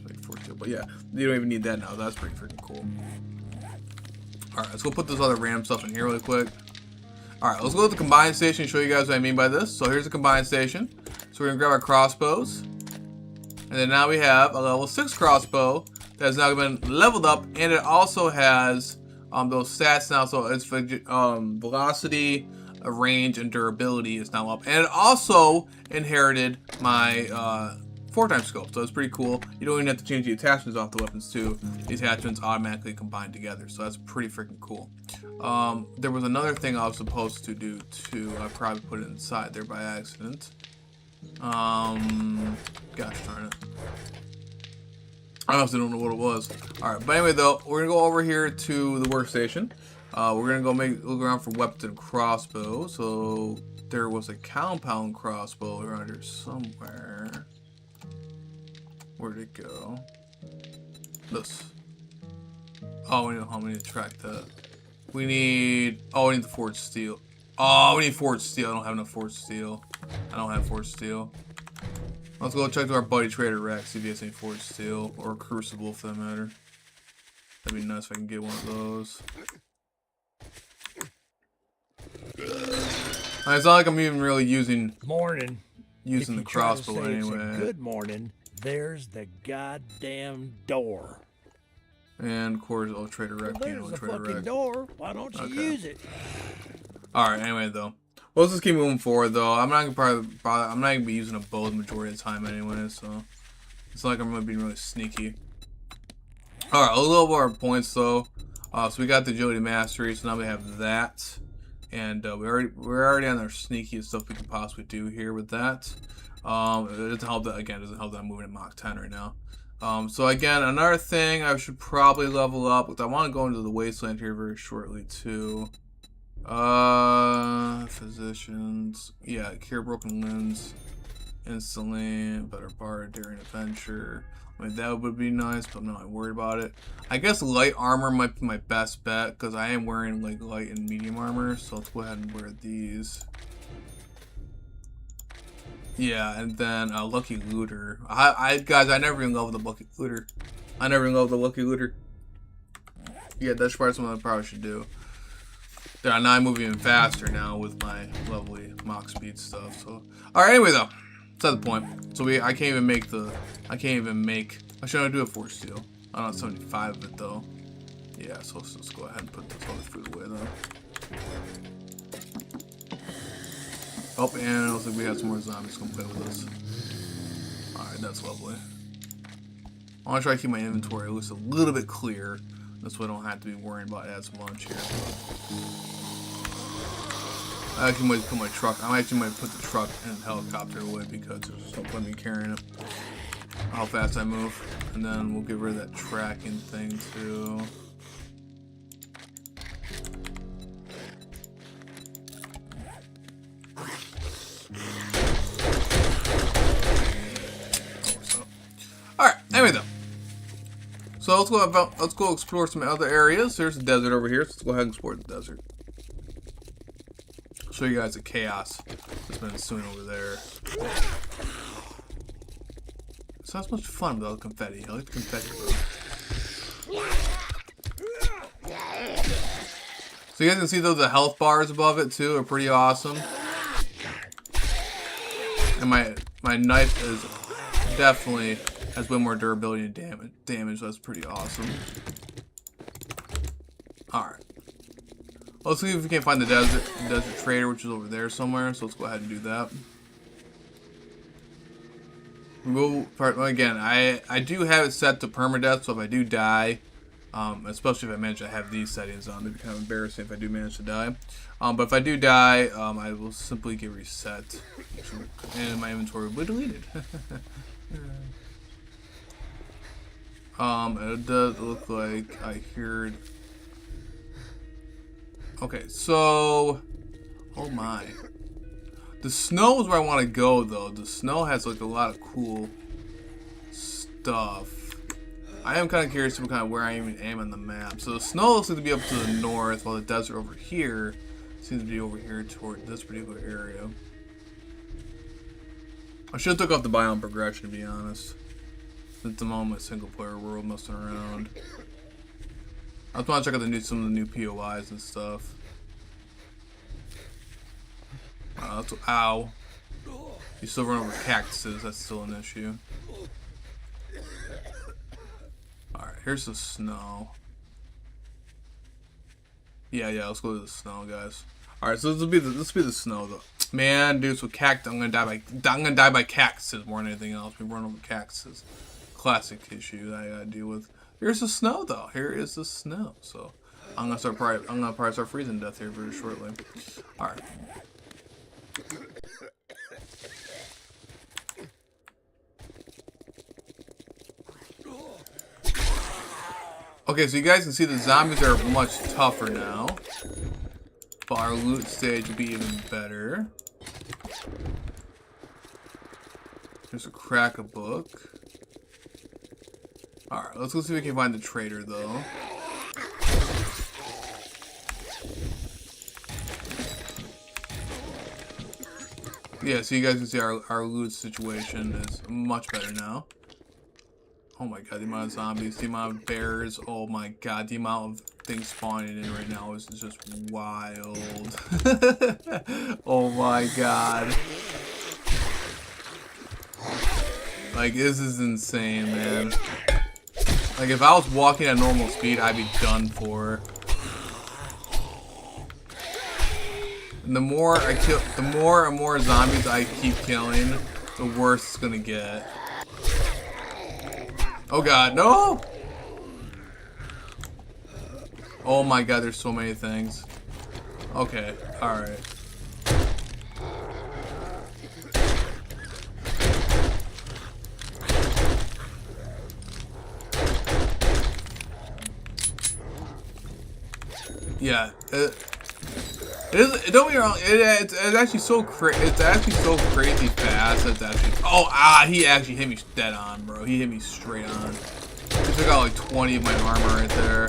But yeah, you don't even need that now. That's pretty freaking cool. Alright, let's go put this other RAM stuff in here really quick. Alright, let's go to the combined station and show you guys what I mean by this. So here's the combined station. So we're going to grab our crossbows. And then now we have a level 6 crossbow that's now been leveled up, and it also has those stats now. So it's velocity, range, and durability is now up, and it also inherited my 4x scope. So it's pretty cool. You don't even have to change the attachments off the weapons too. The attachments automatically combine together, so that's pretty freaking cool. There was another thing I was supposed to do too. I probably put it inside there by accident. Gosh darn it. I honestly don't know what it was. Alright, but anyway though, we're gonna go over here to the workstation. We're gonna go look around for weapons and crossbow. So there was a compound crossbow around here somewhere. Where'd it go? This. Oh, we need to track that. We need the forged steel. Oh, we need forged steel. I don't have enough forged steel. I don't have forged steel. Let's go check to our buddy Trader Rex, see if he has any forged steel, or a crucible for that matter. That'd be nice if I can get one of those. It's not like I'm even really using the crossbow anyway. Good morning. There's the goddamn door. And of course, Trader Rex. Well, there's the fucking door. Why don't you use it? All right. Anyway, though. Well, let's just keep moving forward, though. I'm not gonna be using a bow the majority of the time anyway, so it's not like I'm really being really sneaky. All right, a little more our points though. So we got the agility mastery, so now we have that, and we're already on our sneakiest stuff we could possibly do here with that. It doesn't help that I'm moving at Mach 10 right now. So again, another thing I should probably level up. I want to go into the wasteland here very shortly too. Physicians. Yeah, cure broken limbs instantly. Better bar during adventure. I mean, that would be nice, but I'm not really worried about it. I guess light armor might be my best bet, because I am wearing like light and medium armor, so let's go ahead and wear these. Yeah, and then Lucky Looter. Guys, I never even leveled the Lucky Looter. Yeah, that's probably something I probably should do. Now I'm moving even faster now with my lovely Mach speed stuff. So, all right. Anyway, though, that's the point. So I can't even make the. I should I do a force steel? I don't have 75 of it though. Yeah. So let's just go ahead and put this other food away though. Oh, and it looks like we have some more zombies come play with us. Alright, that's lovely. I want to try to keep my inventory at least a little bit clear. This way I don't have to be worrying about as much here. I actually might put my truck. I actually might put the truck and the helicopter away because there's no point in me carrying it. How fast I move. And then we'll get rid of that tracking thing too. Anyway, though, so let's go explore some other areas. There's a desert over here, so let's go ahead and explore the desert. Show you guys the chaos that's been ensuing over there. It's not as much fun without confetti. I like the confetti, bro. So you guys can see though the health bars above it too are pretty awesome. And my knife is definitely has way more durability and damage. That's pretty awesome. Alright. Let's see if we can find the desert trader, which is over there somewhere. So let's go ahead and do that. Again, I do have it set to permadeath, so if I do die, especially if I manage to have these settings on, it'd be kind of embarrassing if I do manage to die. But if I do die, I will simply get reset, and my inventory will be deleted. It does look like I heard. Okay, so oh my, the snow is where I want to go though. The snow has like a lot of cool stuff. I am kind of curious about kind of where I even am on the map. So the snow looks like to be up to the north, while the desert over here seems to be over here toward this particular area. I should have took off the biome progression to be honest. At the moment, single player world messing around. I just want to check out some of the new POIs and stuff. Ow. You still run over cactuses, that's still an issue. Alright, here's the snow. Yeah, let's go to the snow, guys. Alright, so this will be the snow though. Man, dude, so I'm gonna die by cactuses more than anything else. We run over cactuses. Classic issue that I gotta deal with. Here's the snow though. Here is the snow. So I'm gonna probably start freezing to death here very shortly. Alright. Okay, so you guys can see the zombies are much tougher now. But our loot stage will be even better. There's a crack a book. Alright, let's go see if we can find the trader though. Yeah, so you guys can see our loot situation is much better now. Oh my god, the amount of zombies, the amount of bears, oh my god, the amount of things spawning in right now is just wild. Oh my god. Like, this is insane, man. Like, if I was walking at normal speed, I'd be done for. And the more I kill, the more and more zombies I keep killing, the worse it's gonna get. Oh god, no! Oh my god, there's so many things. Okay, alright. Yeah, don't be wrong. It's actually so It's actually so crazy fast. It's actually. He actually hit me dead on, bro. He hit me straight on. He took out like 20 of my armor right there.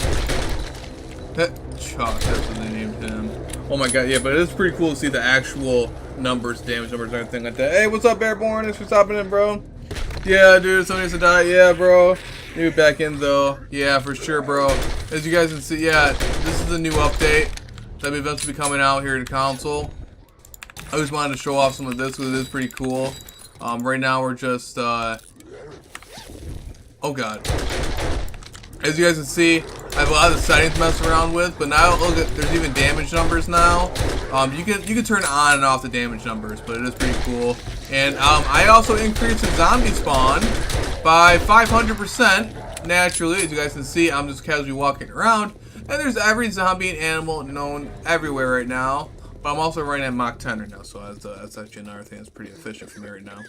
Chuck, that's what they named him. Oh my god, yeah, but it is pretty cool to see the actual numbers, damage numbers, and everything like that. Hey, what's up, Airborne? Thanks for stopping in, bro. Yeah, dude, somebody needs to die. Yeah, bro. Maybe back in though. Yeah, for sure, bro. As you guys can see, yeah, this is the new update. that events will be coming out here to console. I just wanted to show off some of this because it is pretty cool. Right now we're just, oh god. As you guys can see, I have a lot of settings to mess around with, but now look at, there's even damage numbers now. You can turn on and off the damage numbers, but it is pretty cool. And I also increased the zombie spawn by 500% naturally. As you guys can see, I'm just casually walking around, and there's every zombie and animal known everywhere right now. But I'm also running at Mach 10 right now, so that's actually another thing that's pretty efficient for me right now.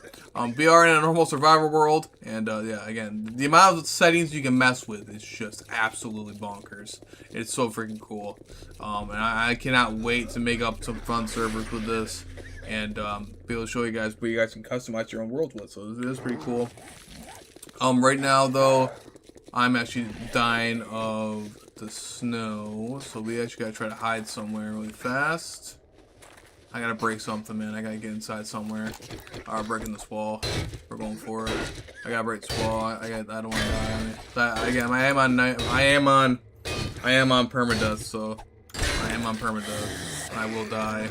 We are in a normal survival world, and yeah, again, the amount of settings you can mess with is just absolutely bonkers. It's so freaking cool, and I cannot wait to make up some fun servers with this, and be able to show you guys what you guys can customize your own world with. So this is pretty cool. Right now though, I'm actually dying of the snow, so we actually gotta try to hide somewhere really fast. I gotta break something, man. I gotta get inside somewhere. Alright, breaking this wall. We're going for it. I gotta break this wall. I don't want to die. Again, I am on permadeath, so I am on permadeath. I will die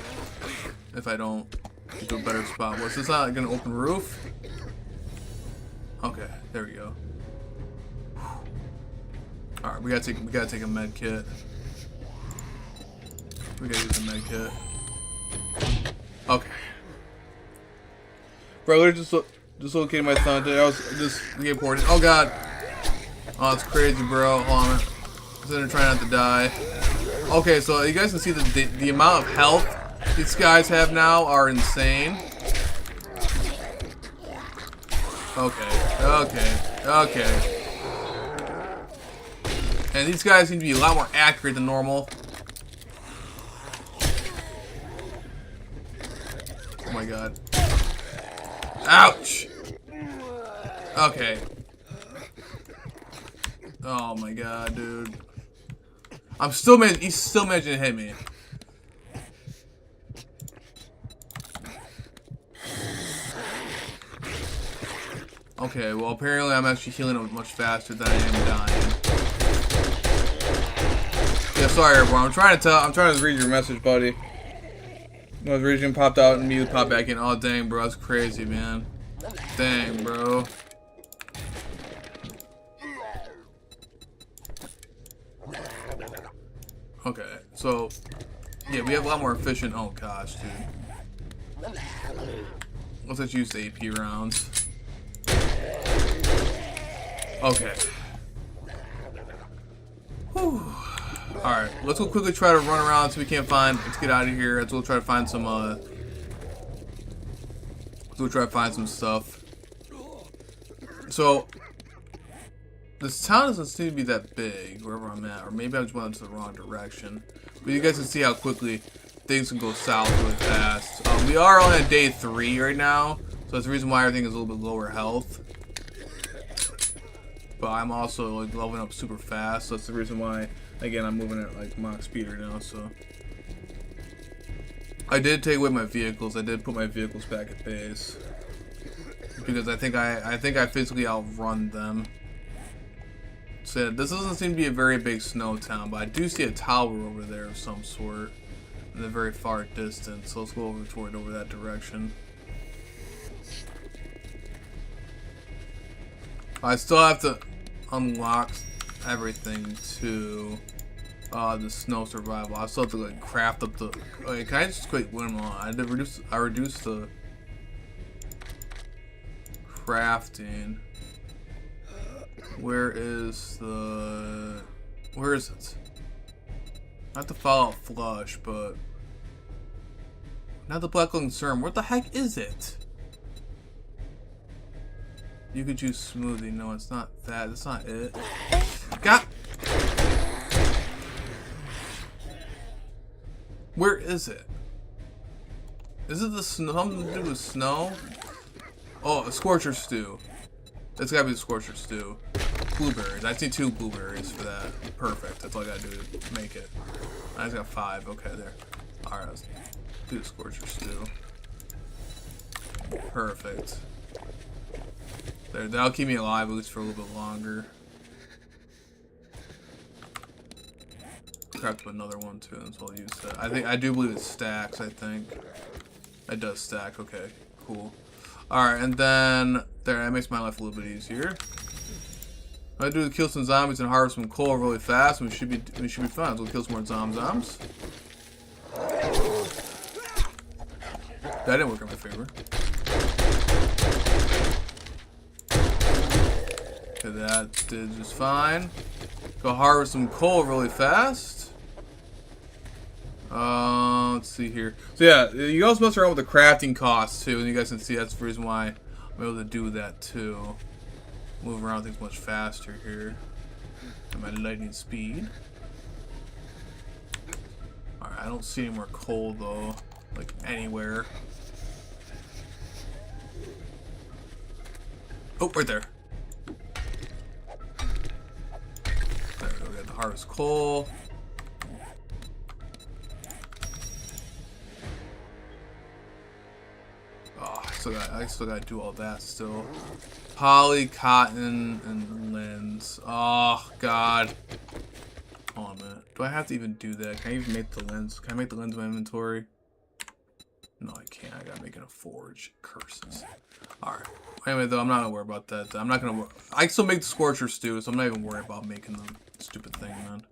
if I don't get to a better spot. Was this not like an open roof? Okay, there we go. Alright, we gotta take a med kit. We gotta use a med kit. Okay. Bro, just locating my son. I was just getting ported. Oh god. Oh, it's crazy, bro. Hold on. I'm sitting there trying not to die. Okay, so you guys can see the amount of health these guys have now are insane. Okay. And these guys seem to be a lot more accurate than normal. Oh my god. Ouch! Okay. Oh my god, dude. He's still managing to hit me. Okay, well apparently I'm actually healing him much faster than I am dying. Yeah, sorry everyone. I'm trying to read your message, buddy. Notification popped out and immediately popped back in. Oh dang, bro, that's crazy, man. Dang, bro. Okay, so yeah, we have a lot more efficient. Oh gosh, dude. Let's use the AP rounds. Okay. Whew. Alright, let's go quickly try to run around so we can't find. Let's get out of here. Let's go try to find some stuff. So this town doesn't seem to be that big wherever I'm at, or maybe I just went into the wrong direction. But you guys can see how quickly things can go south really fast. We are on day 3 right now, so that's the reason why everything is a little bit lower health. But I'm also like leveling up super fast, so that's the reason why, again, I'm moving at like Mach speed right now. So I did take away my vehicles. I did put my vehicles back at base because I think I physically outrun them. So this doesn't seem to be a very big snow town, but I do see a tower over there of some sort in the very far distance. So let's go over that direction. I still have to unlock everything to the snow survival. I still have to like craft up the. Okay, can I just quick win them on? I reduced the crafting. Where is it? Not the Fallout Flush, but not the Black Lung Serum. What the heck is it? You could choose smoothie. No, it's not that. That's not it. God. Where is it? Is it the snow? Something to do with snow? Oh, a Scorcher Stew. That's gotta be the Scorcher Stew. Blueberries. I see 2 blueberries for that. Perfect. That's all I gotta do to make it. I just got 5. Okay, there. Alright, let's do the Scorcher Stew. Perfect. There, that'll keep me alive at least for a little bit longer. craft another one too, and so I'll use that. I do believe it stacks. I think it does stack. Okay, cool. All right, and then there, that makes my life a little bit easier. I do kill some zombies and harvest some coal really fast, and we should be fine. So we'll kill some more zombs. That didn't work in my favor. Okay, that did just fine. Go harvest some coal really fast. Let's see here. So yeah, you also mess around with the crafting costs too, and you guys can see that's the reason why I'm able to do that too. Move around things much faster here. At my lightning speed. Alright, I don't see any more coal though. Like anywhere. Oh, right there. There we go, we got the harvest coal. Oh, I still gotta do all that still. Poly, cotton, and lens. Oh, God. Hold on a minute. Do I have to even do that? Can I even make the lens? Can I make the lens in my inventory? No, I can't. I gotta make it a forge. Curses. Alright. Anyway, though, I'm not gonna worry about that. I'm not gonna worry. I can still make the Scorcher stew, so I'm not even worried about making the stupid thing, man.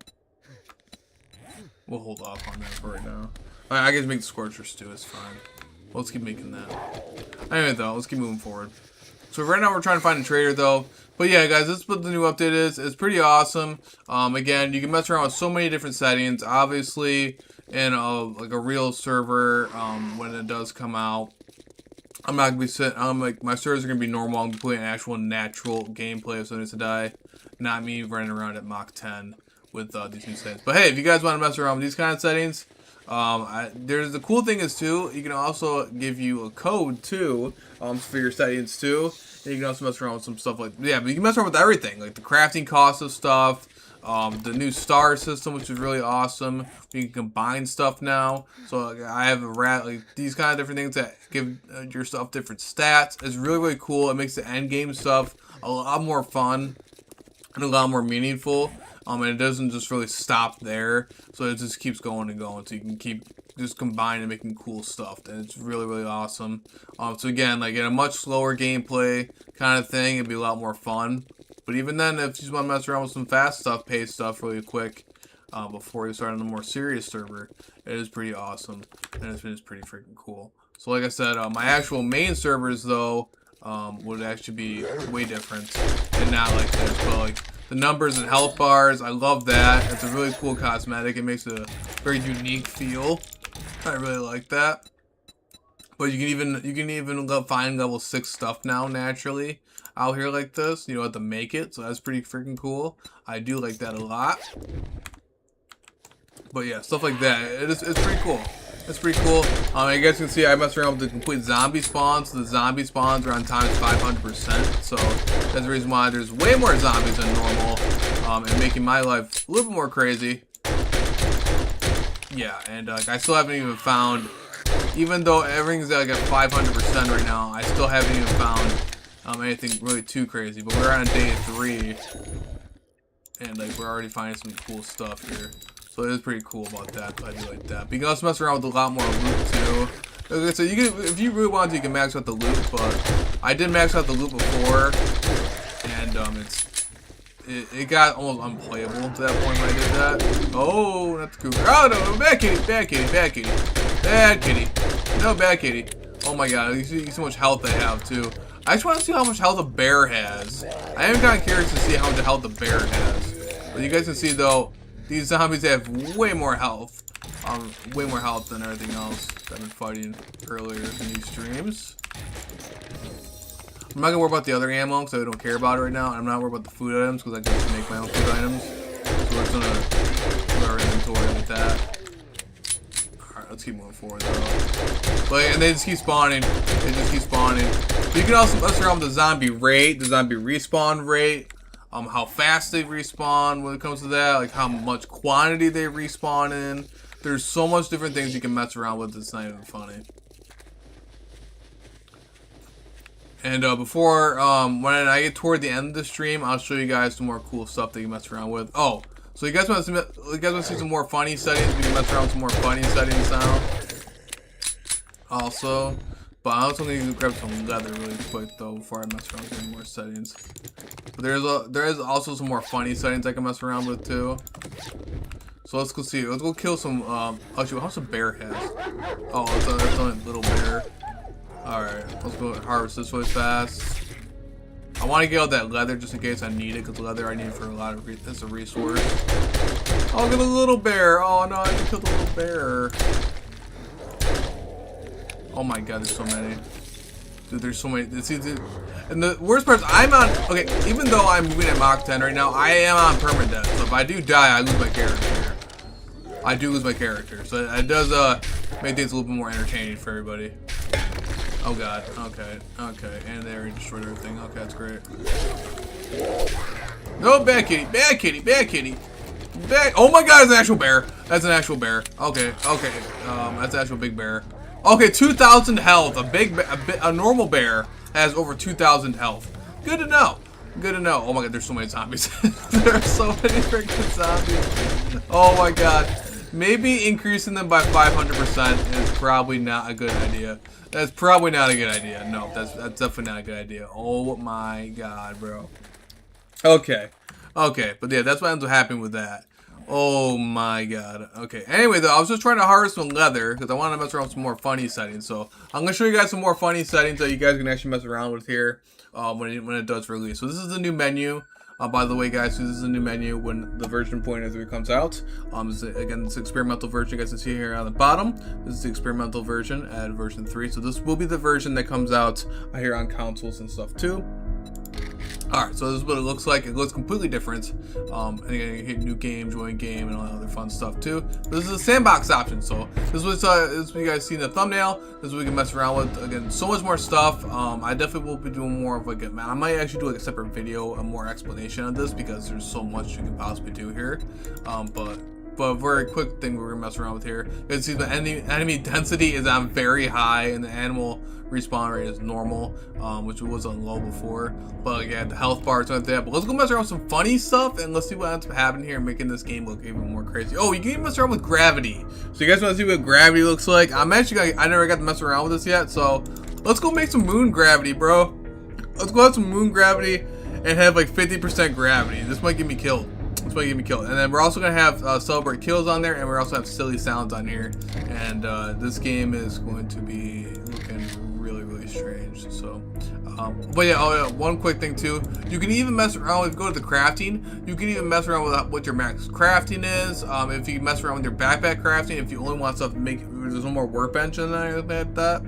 We'll hold off on that for right now. Alright, I can make the Scorcher stew. It's fine. Well, let's keep making that. Anyway, though, let's keep moving forward. So right now we're trying to find a trader, though. But yeah, guys, this is what the new update is. It's pretty awesome. Again, you can mess around with so many different settings. Obviously, in like a real server, when it does come out, I'm not gonna be sitting. Like my servers are gonna be normal. I'm playing actual natural gameplay of 7 Days to Die, not me running around at Mach 10 with these new settings. But hey, if you guys want to mess around with these kind of settings, there's the cool thing is too, you can also give you a code too, for your settings too. And you can also mess around with some stuff like, yeah, but you can mess around with everything, like the crafting cost of stuff, the new star system, which is really awesome. You can combine stuff now. So like, I have like these kind of different things that give your stuff different stats. It's really, really cool. It makes the end game stuff a lot more fun and a lot more meaningful. And it doesn't just really stop there, so it just keeps going and going. So you can keep just combining and making cool stuff, and it's really, really awesome. So again, like in a much slower gameplay kind of thing, it'd be a lot more fun. But even then, if you just want to mess around with some fast stuff, pace stuff really quick, before you start on the more serious server, it is pretty awesome, and it's pretty freaking cool. So like I said, my actual main servers though, would actually be way different, and not like this, but like the numbers and health bars, I love that. It's a really cool cosmetic. It makes a very unique feel. I really like that. But you can even find level 6 stuff now naturally out here like this. You don't have to make it, so that's pretty freaking cool. I do like that a lot. But yeah, stuff like that. It's pretty cool. It's pretty cool. You guys can see I mess around with the complete zombie spawns. So the zombie spawns are on times 500%. So that's the reason why there's way more zombies than normal. And making my life a little bit more crazy. Yeah, and I still haven't even found, even though everything's like at 500% right now, I still haven't even found anything really too crazy. But we're on day 3. And like we're already finding some cool stuff here. So it is pretty cool about that. I do like that. But you can also mess around with a lot more loot too. Okay, so you can, if you really want to, you can max out the loot. But I did max out the loot before, and it got almost unplayable to that point when I did that. Oh, not the cougar. Oh no, bad kitty, bad kitty, bad kitty, bad kitty. No, bad kitty. Oh my god, you see so much health they have too. I just want to see how much health a bear has. I am kind of curious to see how much health the bear has. But you guys can see though, these zombies have way more health. Way more health than everything else that I've been fighting earlier in these streams. I'm not gonna worry about the other ammo because I don't care about it right now. I'm not worried about the food items because I can just make my own food items. So we're just gonna put our inventory with that. Alright, let's keep moving forward though. But, and they just keep spawning. They just keep spawning. But you can also mess around with the zombie rate, the zombie respawn rate. How fast they respawn when it comes to that, like how much quantity they respawn in. There's so much different things you can mess around with. It's not even funny. And when I get toward the end of the stream, I'll show you guys some more cool stuff that you can mess around with. Oh, So you guys want to see some more funny settings? We can mess around with some more funny settings now. Also, but I also need to grab some leather really quick though before I mess around with any more settings. But there is also some more funny settings I can mess around with too. So let's go see. Let's go kill some. Oh shoot, how's a bear has? Oh, it's only a little bear. All right, let's go harvest this really fast. I want to get all that leather just in case I need it, because leather I need for a lot of it's a resource. Oh, look at the little bear. Oh no, I just killed the little bear. Oh my god, there's so many. Dude, there's so many. And the worst part is I'm on. Okay, even though I'm moving at Mach 10 right now, I am on permadeath. So if I do die, I lose my character. I do lose my character. So it does make things a little bit more entertaining for everybody. Oh god. Okay. Okay. And they already destroyed everything. Okay, that's great. No, bad kitty. Bad kitty. Bad kitty. Bad. Oh my god, it's an actual bear. That's an actual bear. Okay. Okay. That's an actual big bear. Okay, 2,000 health. A normal bear has over 2,000 health. Good to know. Good to know. Oh my god, there's so many zombies. There are so many freaking zombies. Oh my god. Maybe increasing them by 500% is probably not a good idea. That's probably not a good idea. No, that's definitely not a good idea. Oh my god, bro. Okay. Okay, but yeah, that's what ends up happening with that. Oh my god. Okay. Anyway, though, I was just trying to harvest some leather because I want to mess around with some more funny settings. So I'm gonna show you guys some more funny settings that you guys can actually mess around with here when it does release. So this is the new menu. By the way, guys, so this is a new menu when the version 0.03 comes out. Again, it's experimental version. You guys can see here on the bottom. This is the experimental version at version 3. So this will be the version that comes out here on consoles and stuff too. Alright, so this is what it looks like. It looks completely different. And again, you hit new game, join game, and all that other fun stuff too. But this is a sandbox option, so this is what you guys see in the thumbnail. This is what we can mess around with. Again, so much more stuff. I definitely will be doing more of like I might actually do like a separate video, a more explanation of this because there's so much you can possibly do here. But a very quick thing we're gonna mess around with here. You can see the enemy density is on very high, and the animal respawn rate is normal, which was on low before. But yeah, the health bar is not there. But let's go mess around with some funny stuff, and let's see what ends up happening here, making this game look even more crazy. Oh, you can even mess around with gravity. So you guys want to see what gravity looks like? I never got to mess around with this yet, so let's go make some moon gravity, bro. Let's go have some moon gravity and have like 50% gravity. This might get me killed. This might get me killed. And then we're also gonna have celebrate kills on there, and we're also have silly sounds on here. And this game is going to be looking really strange. So, but yeah, one quick thing too. You can even mess around with go to the crafting. You can even mess around with what your max crafting is. If you mess around with your backpack crafting, if you only want stuff to make there's no more workbench and anything like that,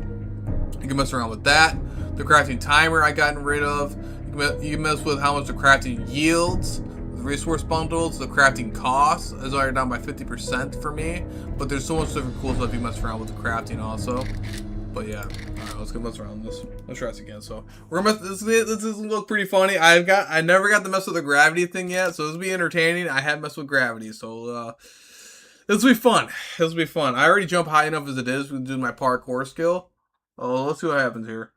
you can mess around with that. The crafting timer I gotten rid of. You can mess with how much the crafting yields. Resource bundles, the crafting cost is already down by 50% for me, but there's so much different cool stuff you mess around with the crafting also. But yeah, alright, let's go mess around with this. Let's try this again. So we're gonna this is look pretty funny. I never got to mess with the gravity thing yet, so this will be entertaining. I have messed with gravity, so this will be fun. This will be fun. I already jump high enough as it is to do my parkour skill. Oh, let's see what happens here.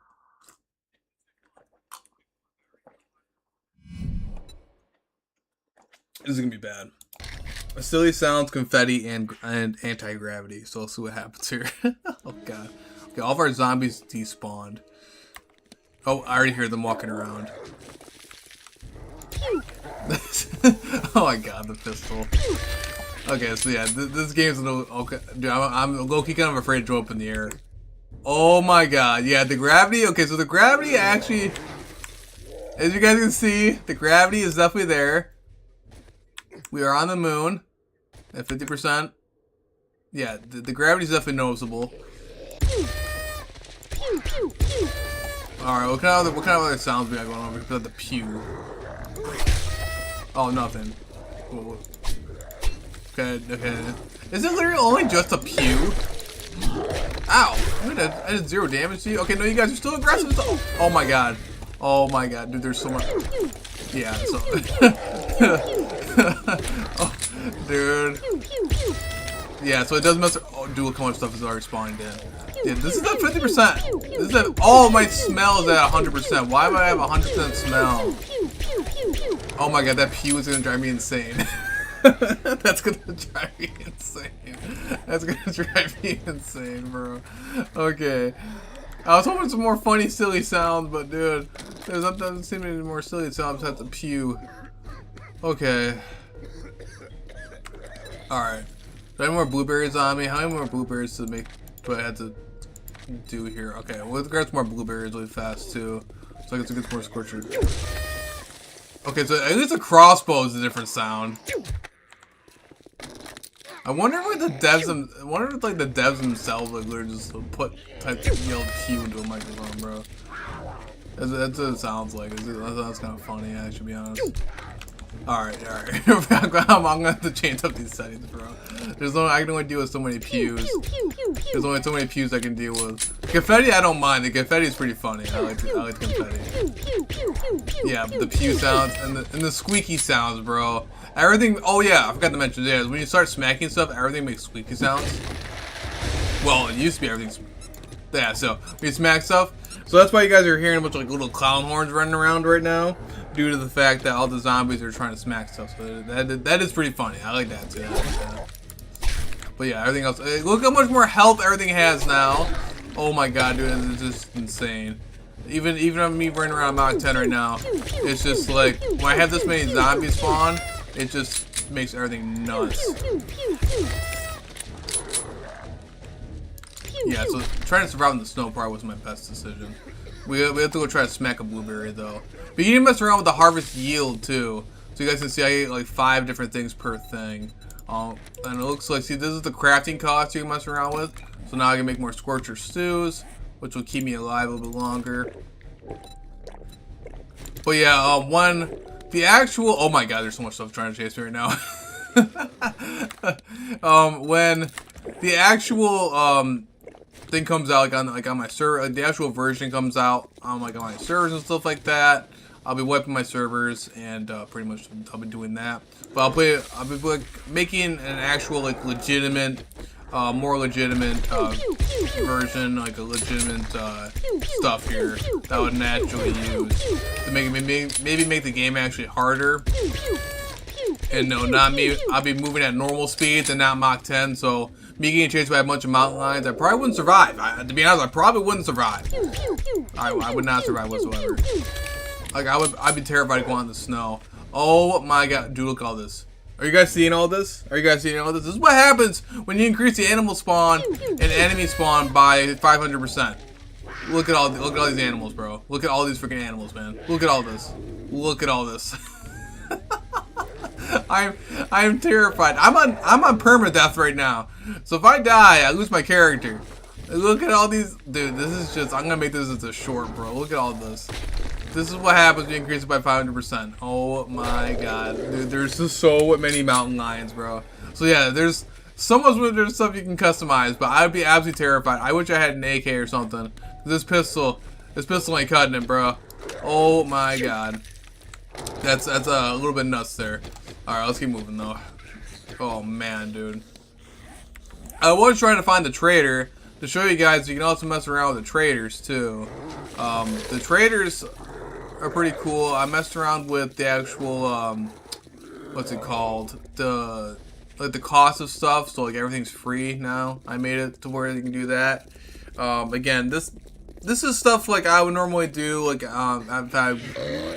This is gonna be bad. Silly sounds, confetti, and anti-gravity. So let's see what happens here. Oh god. Okay, all of our zombies despawned. Oh, I already hear them walking around. Oh my god, the pistol. Okay, so yeah, this game's a little okay. Dude, I'm low-key kind of afraid to jump up in the air. Oh my god, yeah, the gravity. Okay, so the gravity actually, as you guys can see, the gravity is definitely there. We are on the moon at 50%. Yeah, the gravity is definitely noticeable. Alright, what kind of other sounds we got going on? We got the pew. Oh, nothing. Whoa. Okay. Is it literally only just a pew? Ow! I did 0 damage to you. Okay, no, you guys are still aggressive. Oh my god. Oh my god, dude, there's so much. Yeah, so. Oh, dude. Yeah, so it does mess. Oh, dude, look how much stuff is already spawned in. Yeah, this is at 50%. This is at. Oh, my smell is at 100%. Why would I have 100% smell? Oh my god, that pew is gonna drive me insane. That's gonna drive me insane. That's gonna drive me insane, bro. Okay. I was hoping some more funny, silly sounds, but dude, there doesn't seem any more silly sounds. I have to pew. Okay. Alright. Do I have more blueberries on me? How many more blueberries do I have to do here? Okay, we'll grab some more blueberries really fast too. So I get some more scorcher. Okay, so at least a crossbow is a different sound. I wonder what the devs themselves like literally just yell Q into a microphone, bro. That's what it sounds like. That's kind of funny, actually, to be honest. Alright. I'm gonna have to change up these settings, bro. I can only deal with so many pews. There's only so many pews I can deal with. Confetti, I don't mind. The confetti is pretty funny. I like confetti. Yeah, but the pew sounds and the squeaky sounds, bro. Everything. Oh yeah, I forgot to mention this. When you start smacking stuff, everything makes squeaky sounds. Well, it used to be everything's. Yeah, so when you smack stuff. So that's why you guys are hearing a bunch of like little clown horns running around right now, due to the fact that all the zombies are trying to smack stuff. So that is pretty funny. I like that too. But yeah, everything else. Look how much more health everything has now. Oh my god, dude, it's just insane. Even on me running around Mach 10 right now, it's just like when I have this many zombies spawn, it just makes everything nuts. Yeah, so trying to survive in the snow probably wasn't my best decision. We have to go try to smack a blueberry though. But you need to mess around with the harvest yield too. So you guys can see I ate like 5 different things per thing. And it looks like, see, this is the crafting cost you can mess around with. So now I can make more scorcher stews, which will keep me alive a little bit longer. But yeah, the actual, oh my god, there's so much stuff trying to chase me right now. When the actual thing comes out, like on my server, like the actual version comes out, like on my servers and stuff like that, I'll be wiping my servers and pretty much I'll be doing that. But I'll be like making an actual like legitimate, more legitimate version, like a legitimate stuff here that I would naturally use to maybe make the game actually harder. And no, not me. I'll be moving at normal speeds and not Mach 10. So me getting chased by a bunch of mountain lions, I probably wouldn't survive. To be honest, I probably wouldn't survive. I would not survive whatsoever. Like I'd be terrified to go on the snow. Oh my god, dude, look at all this. Are you guys seeing all this? This is what happens when you increase the animal spawn and enemy spawn by 500%. Look at all these animals, bro. Look at all these freaking animals, man. Look at all this. I'm terrified. I'm on permadeath right now. So if I die, I lose my character. Look at all these, dude. This is just. I'm gonna make this as a short, bro. Look at all this. This is what happens when you increase it by 500%. Oh my god, dude. There's just so many mountain lions, bro. So yeah, there's so much there's stuff you can customize, but I'd be absolutely terrified. I wish I had an AK or something. This pistol ain't cutting it, bro. Oh my god. That's a little bit nuts there. Alright, let's keep moving though. Oh man, dude. I was trying to find the trader to show you guys you can also mess around with the traders too. The traders are pretty cool. I messed around with the actual what's it called? The cost of stuff, so like everything's free now. I made it to where you can do that. Again, this is stuff like I would normally do, like I've had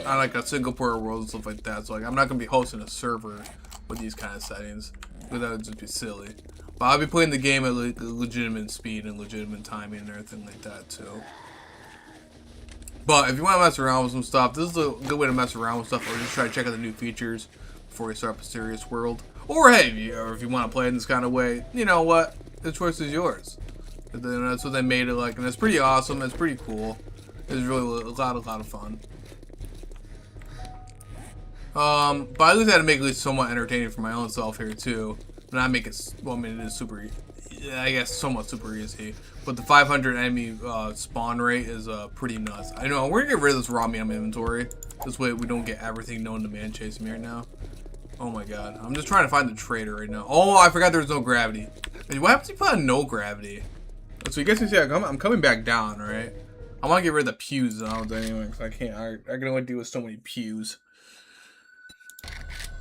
on like a single player world and stuff like that. So like I'm not gonna be hosting a server with these kind of settings, because that would just be silly. But I'll be playing the game at like legitimate speed and legitimate timing and everything like that too. But if you want to mess around with some stuff, this is a good way to mess around with stuff, or just try to check out the new features before you start up a serious world. Or hey, if you want to play it in this kind of way, you know what? The choice is yours. That's what they made it like, and it's pretty awesome. It's pretty cool. It's really a lot of fun. But I at least had to make it at least somewhat entertaining for my own self here too. But not make it. Well, I mean, it is super. I guess somewhat super easy. But the 500 enemy spawn rate is pretty nuts. I know we're gonna get rid of this raw meat on my inventory. This way we don't get everything known to man chasing me right now. Oh my god, I'm just trying to find the trader right now. Oh, I forgot there's no gravity. Hey, what happens if you put on no gravity? So you guys can see I'm coming back down, right? I want to get rid of the pews zones anyway, because I can't. I can only deal with so many pews.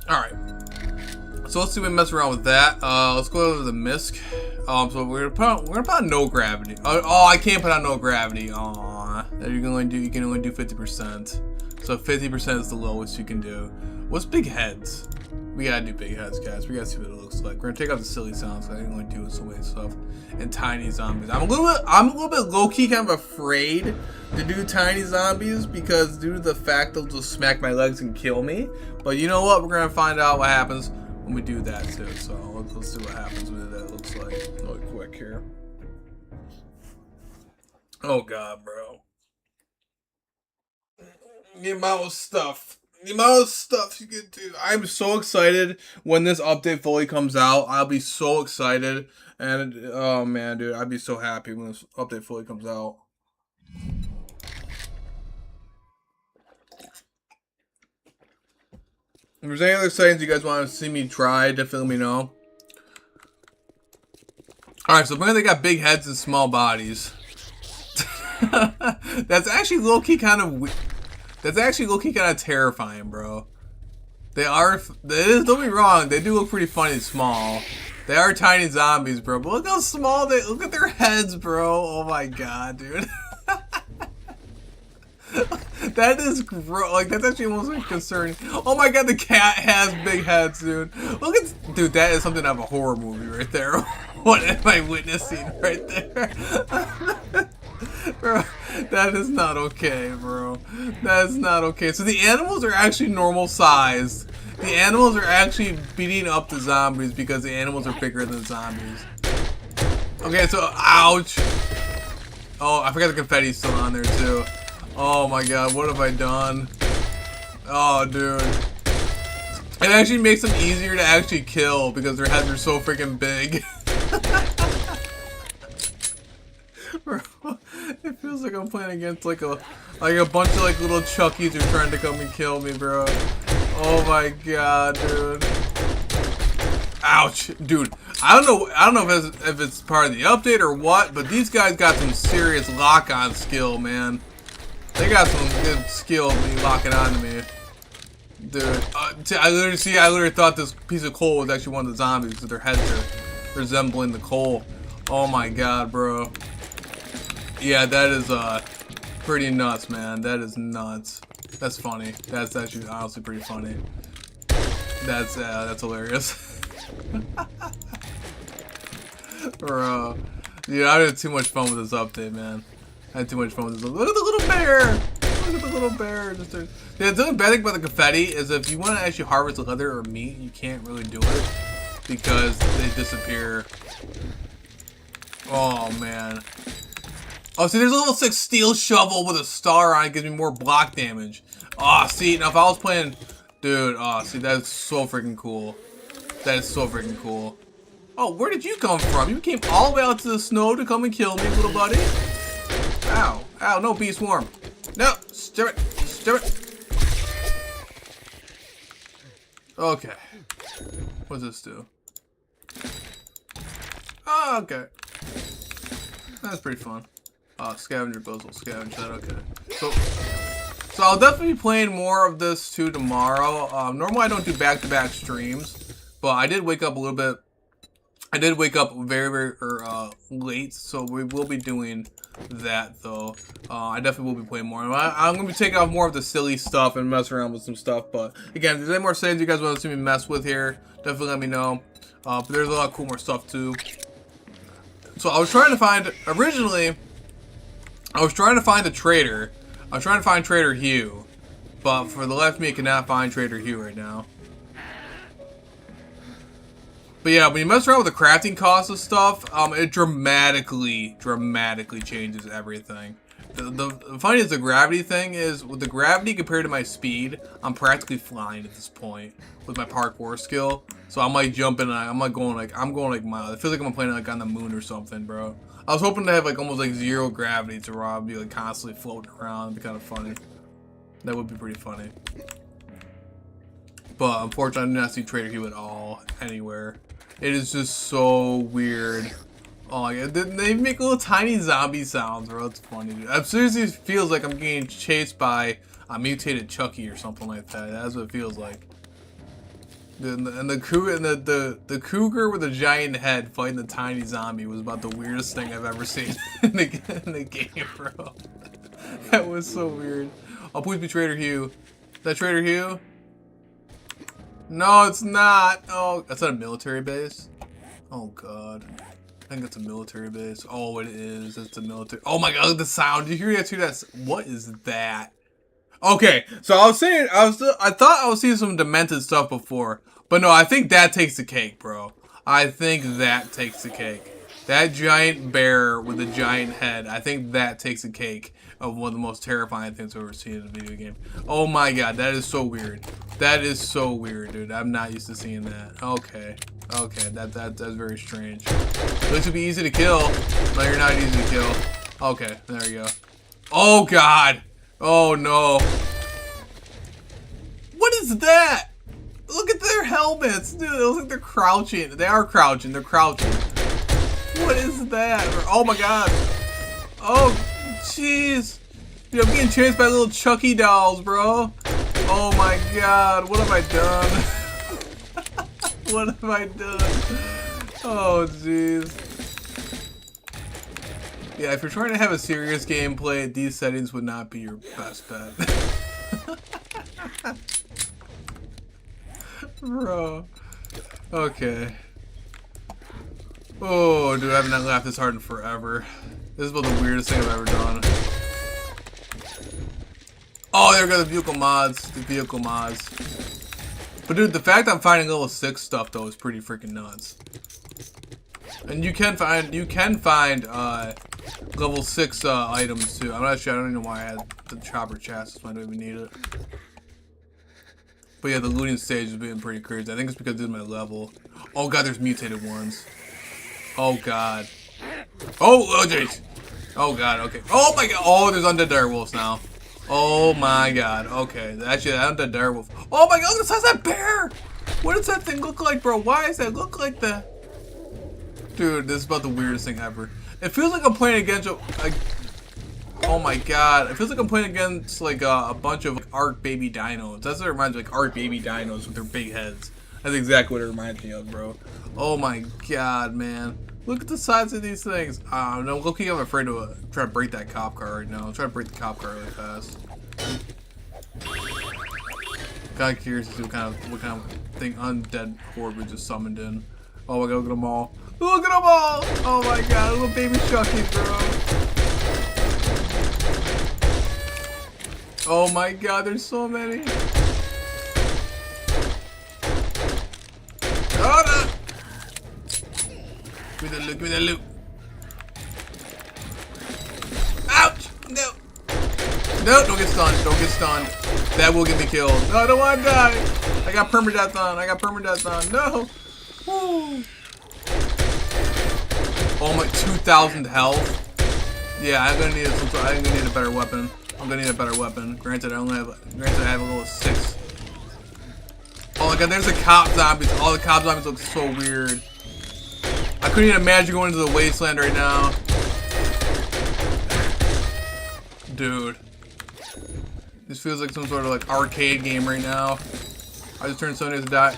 All right. So let's see if we mess around with that. Let's go over the MISC. So we're gonna put on no gravity. Oh, I can't put on no gravity. Aw, you can only do 50%. So 50% is the lowest you can do. What's big heads? We gotta do big heads, guys. We gotta see what it looks like. We're gonna take out the silly sounds. I can only do so many stuff. And tiny zombies. I'm a little bit low key kind of afraid to do tiny zombies because due to the fact they'll just smack my legs and kill me. But you know what? We're gonna find out what happens when we do that too. So let's see what happens with that looks like really quick here. Oh god, bro. The amount of stuff you can do. I'm so excited when this update fully comes out. I'll be so excited. And oh man, dude, I'd be so happy when this update fully comes out. If there's any other settings you guys want to see me try, definitely let me know. Alright, so apparently they got big heads and small bodies. That's actually low-key kind of terrifying, bro. Don't be wrong, they do look pretty funny and small. They are tiny zombies, bro, but look how small look at their heads, bro. Oh my god, dude. That is gross. Like, that's actually almost like concerning. Oh my god, the cat has big heads, dude. Look at, dude, that is something out of a horror movie right there. What am I witnessing right there? Bro, that is not okay, bro. That is not okay. So the animals are actually normal sized. The animals are actually beating up the zombies because the animals are bigger than the zombies. Okay, so, ouch. Oh, I forgot the confetti's still on there too. Oh my god, what have I done? Oh, dude. It actually makes them easier to actually kill because their heads are so freaking big. Bro, it feels like I'm playing against like a bunch of like little Chuckies who are trying to come and kill me, bro. Oh my god, dude. Ouch, dude. I don't know if it's part of the update or what, but these guys got some serious lock-on skill, man. They got some good skill being locking onto me. Dude, I literally thought this piece of coal was actually one of the zombies because their heads are resembling the coal. Oh my god, bro. Yeah, that is pretty nuts, man. That is nuts. That's funny. That's actually honestly pretty funny. That's hilarious. Bro. Dude, I had too much fun with this update, man. I had too much fun with this. Look at the little bear! Look at the little bear. Yeah, the only bad thing about the confetti is if you want to actually harvest leather or meat, you can't really do it because they disappear. Oh, man. Oh, see, there's a little 6 steel shovel with a star on it. Gives me more block damage. Oh, see, now if I was playing... Dude, oh, see, that's so freaking cool. That is so freaking cool. Oh, where did you come from? You came all the way out to the snow to come and kill me, little buddy. Ow. Ow, no, bee swarm. No, stir it. Stir it. Okay. What does this do? Oh, okay. That's pretty fun. Scavenger puzzle, scavenge that, okay. So I'll definitely be playing more of this too tomorrow. Normally I don't do back-to-back streams, but I did wake up a little bit. I did wake up very late, so we will be doing that though. I definitely will be playing more. I'm going to be taking off more of the silly stuff and mess around with some stuff, but again, if there's any more settings you guys want to see me mess with here, definitely let me know. But there's a lot of cool more stuff too. So I was trying to find, originally, I was trying to find the trader. I was trying to find Trader Hugh, but for the life of me, I cannot find Trader Hugh right now. But yeah, when you mess around with the crafting costs of stuff, it dramatically changes everything. The funny is the gravity thing is, with the gravity compared to my speed, I'm practically flying at this point with my parkour skill. So I'm like jumping, I'm going like miles. It feels like I'm playing like on the moon or something, bro. I was hoping to have like almost like 0 gravity to where I'd be like constantly floating around. It'd be kind of funny. That would be pretty funny. But unfortunately, I did not see Trader Hugh at all anywhere. It is just so weird. Oh my god, they make little tiny zombie sounds, bro. It's funny, dude. It seriously feels like I'm getting chased by a mutated Chucky or something like that. That's what it feels like. The cougar with a giant head fighting the tiny zombie was about the weirdest thing I've ever seen in the game, bro. That was so weird. Oh, please be Trader Hugh. Is that Trader Hugh? No, it's not. Oh, that's not a military base. Oh god. I think it's a military base. Oh, it is. It's a military. Oh my god, the sound. Did you hear that too? What is that? Okay, so I was saying, I thought I was seeing some demented stuff before, but no, I think that takes the cake, bro. I think that takes the cake. That giant bear with a giant head, I think that takes the cake of one of the most terrifying things I've ever seen in a video game. Oh my god, that is so weird. That is so weird, dude. I'm not used to seeing that. Okay. Okay, that's very strange. Looks to be easy to kill. No, you're not easy to kill. Okay, there you go. Oh god! Oh no. What is that? Look at their helmets. Dude, it looks like they're crouching. They are crouching. They're crouching. What is that? Oh my god. Oh, jeez. Dude, I'm getting chased by little Chucky dolls, bro. Oh my god. What have I done? What have I done? Oh, jeez. Yeah, if you're trying to have a serious gameplay, these settings would not be your best bet. Bro. Okay. Oh, dude, I have not laughed this hard in forever. This is about the weirdest thing I've ever done. Oh, there go the vehicle mods. The vehicle mods. But dude, the fact I'm finding level 6 stuff though is pretty freaking nuts. And you can find level 6 items too. I don't even know why I had the chopper chassis, so I don't even need it. But yeah, the looting stage has been pretty crazy. I think it's because this is my level. Oh god, there's mutated ones. Oh god. Oh jeez. Oh god, okay. Oh my god. Oh, there's undead direwolves now. Oh my god. Okay, actually, that undead direwolf. Oh my god, look at the size of that bear! What does that thing look like, bro? Why does that look like that? Dude, this is about the weirdest thing ever. It feels like I'm playing against oh my god. It feels like I'm playing against like a bunch of Ark baby dinos. That's what it reminds me of, like Ark baby dinos with their big heads. That's exactly what it reminds me of, bro. Oh my god, man. Look at the size of these things. No, look-y, I'm afraid to try to break that cop car right now. I'm trying to break the cop car really fast. Kinda curious to see what kind of thing undead horde we just summoned in. Oh my god, look at them all. Look at them all! Oh my god, little baby Chucky, bro. Oh my god, there's so many. Oh no! Give me the loot, give me the loot. Ouch! No! No, don't get stunned, don't get stunned. That will get me killed. No, I don't want to die. I got permadeath on, I got permadeath on. No! Woo. Oh my, 2,000 health. Yeah, I'm gonna need a better weapon. I'm gonna need a better weapon. Granted, I have a level 6. Oh my god, there's the cop zombies. All the cop zombies look so weird. I couldn't even imagine going into the wasteland right now. Dude. This feels like some sort of like arcade game right now. I just turned 7 Days to Die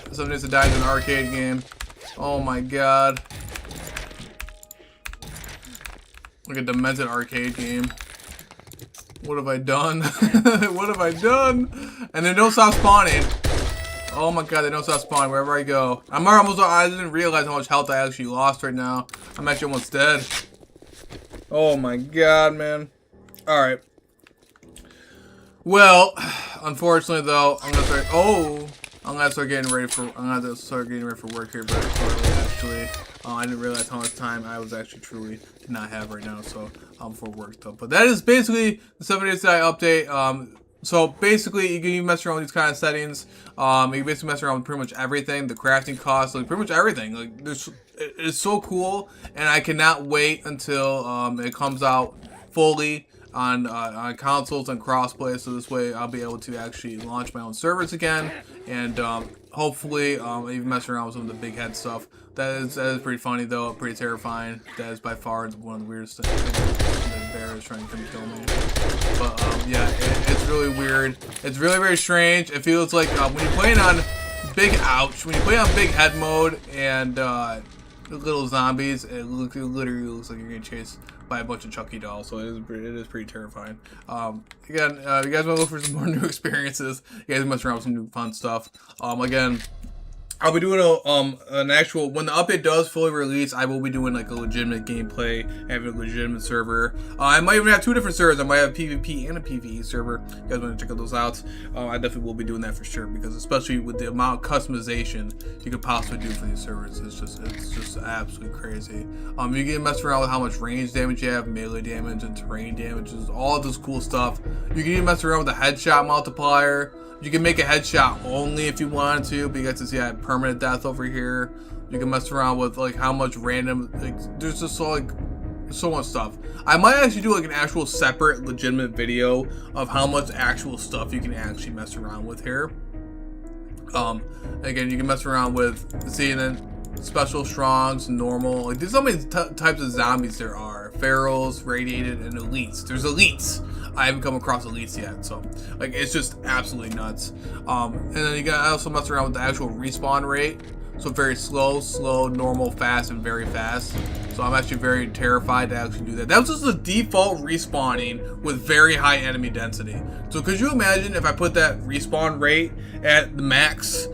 into an arcade game. Oh my god. Like a demented arcade game. What have I done? What have I done? And they don't stop spawning. Oh my god, they don't stop spawning wherever I go. I didn't realize how much health I actually lost right now. I'm actually almost dead. Oh my god, man. Alright. Well, unfortunately though, I'm gonna start getting ready for work here very shortly, actually. I didn't realize how much time I was actually truly did not have right now, so for work stuff. But that is basically the 7 Days to Die update. So basically, you can mess around with these kind of settings. You can basically mess around with pretty much everything, the crafting costs, like pretty much everything. Like it's so cool, and I cannot wait until it comes out fully on consoles and crossplay. So this way, I'll be able to actually launch my own servers again, and hopefully, even mess around with some of the big head stuff. That is pretty funny though, pretty terrifying. That is by far one of the weirdest things. The bear is trying to come kill me. But yeah, it's really weird. It's really very strange. It feels like when you're playing on big ouch. When you play on big head mode and little zombies, it literally looks like you're getting chased by a bunch of Chucky dolls, so it is pretty terrifying. Again, you guys want to look for some more new experiences, you guys mess around with some new fun stuff. Again, I'll be doing an actual, when the update does fully release, I will be doing like a legitimate gameplay, having a legitimate server. I might even have 2 different servers. I might have a PvP and a PvE server. You guys want to check out those out? I definitely will be doing that for sure, because especially with the amount of customization you could possibly do for these servers, it's just absolutely crazy. You can mess around with how much range damage you have, melee damage and terrain damage, all of this cool stuff. You can even mess around with the headshot multiplier. You can make a headshot only if you wanted to, but you guys can see I have permanent death over here. You can mess around with like how much random, like there's just so much stuff. I might actually do like an actual separate legitimate video of how much actual stuff you can actually mess around with here. Again, you can mess around with, see, and then special, strongs, normal. Like there's so many types of zombies there are. Ferals, radiated, and elites. There's elites. I haven't come across elites yet, so like it's just absolutely nuts. And then you got also mess around with the actual respawn rate. So very slow, normal, fast, and very fast. So I'm actually very terrified to actually do that. That was just the default respawning with very high enemy density. So could you imagine if I put that respawn rate at the max?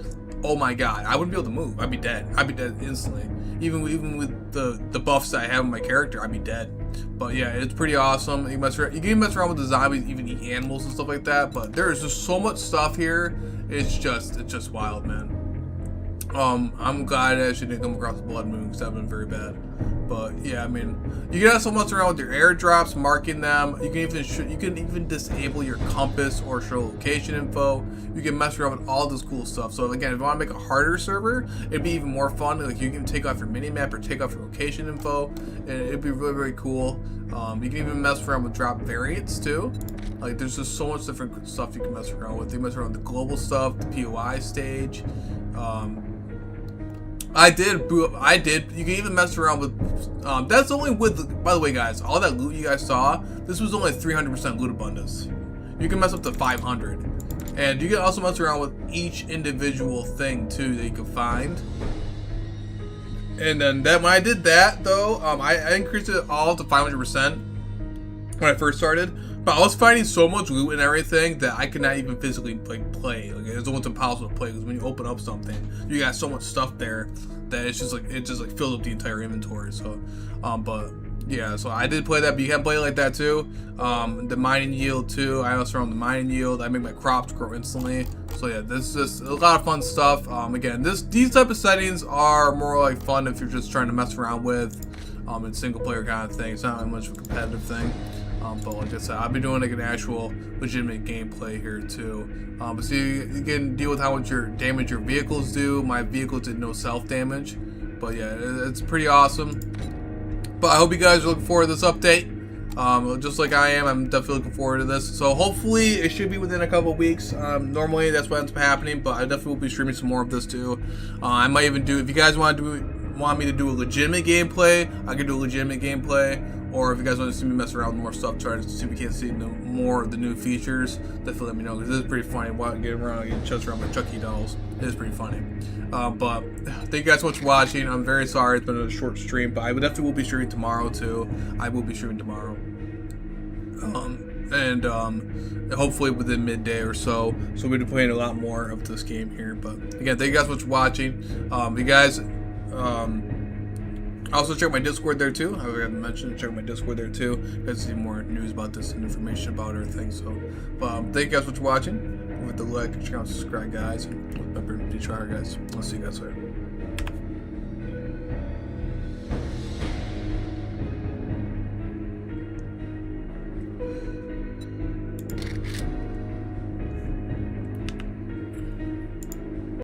Oh my god, I wouldn't be able to move. I'd be dead. I'd be dead instantly. Even with the buffs that I have on my character, I'd be dead. But yeah, it's pretty awesome. You can mess around with the zombies, even eat animals and stuff like that. But there's just so much stuff here. It's just wild, man. I'm glad I actually didn't come across the Blood Moon, because that would have been very bad. But yeah, I mean, you can also mess around with your airdrops, marking them. You can even disable your compass or show location info. You can mess around with all this cool stuff. So again, if you want to make a harder server, it'd be even more fun. Like you can take off your minimap or take off your location info, and it'd be really cool. You can even mess around with drop variants too. Like there's just so much different stuff you can mess around with. You can mess around with the global stuff, the POI stage. I did. You can even mess around with. That's only with. By the way, guys, all that loot you guys saw, this was only 300% loot abundance. You can mess up to 500, and you can also mess around with each individual thing too that you can find. And then when I did that though, I increased it all to 500% when I first started. But I was finding so much loot and everything that I could not even physically like play. Like it was almost impossible to play, because when you open up something, you got so much stuff there that it just fills up the entire inventory. So, but yeah, so I did play that, but you can play it like that too. The mining yield too. I also run the mining yield. I make my crops grow instantly. So yeah, this is just a lot of fun stuff. Again, these type of settings are more like fun if you're just trying to mess around with, in single player kind of thing. It's not much of a competitive thing. But like I said, I'll be doing like an actual legitimate gameplay here too. But see, you can deal with how much damage your vehicles do. My vehicle did no self damage, but yeah, it's pretty awesome. But I hope you guys are looking forward to this update. Just like I am, I'm definitely looking forward to this. So hopefully it should be within a couple of weeks. Normally that's what ends up happening, but I definitely will be streaming some more of this too. I might even do, if you guys want me to do a legitimate gameplay, I can do a legitimate gameplay. Or if you guys want to see me mess around with more stuff, try to see if we can't see more of the new features, definitely let me know, because this is pretty funny. Getting chased around by Chucky dolls. It is pretty funny. But thank you guys so much for watching. I'm very sorry it's been a short stream, but I definitely will be streaming tomorrow too. I will be streaming tomorrow. Hopefully within midday or so. So we'll be playing a lot more of this game here. But again, thank you guys so much for watching. You guys, also check my Discord there too. I forgot to mention, check my Discord there too. You guys see more news about this and information about everything. So, thank you guys so much for watching. With the like, check out, subscribe, guys. Remember to try, guys. I'll see you guys later.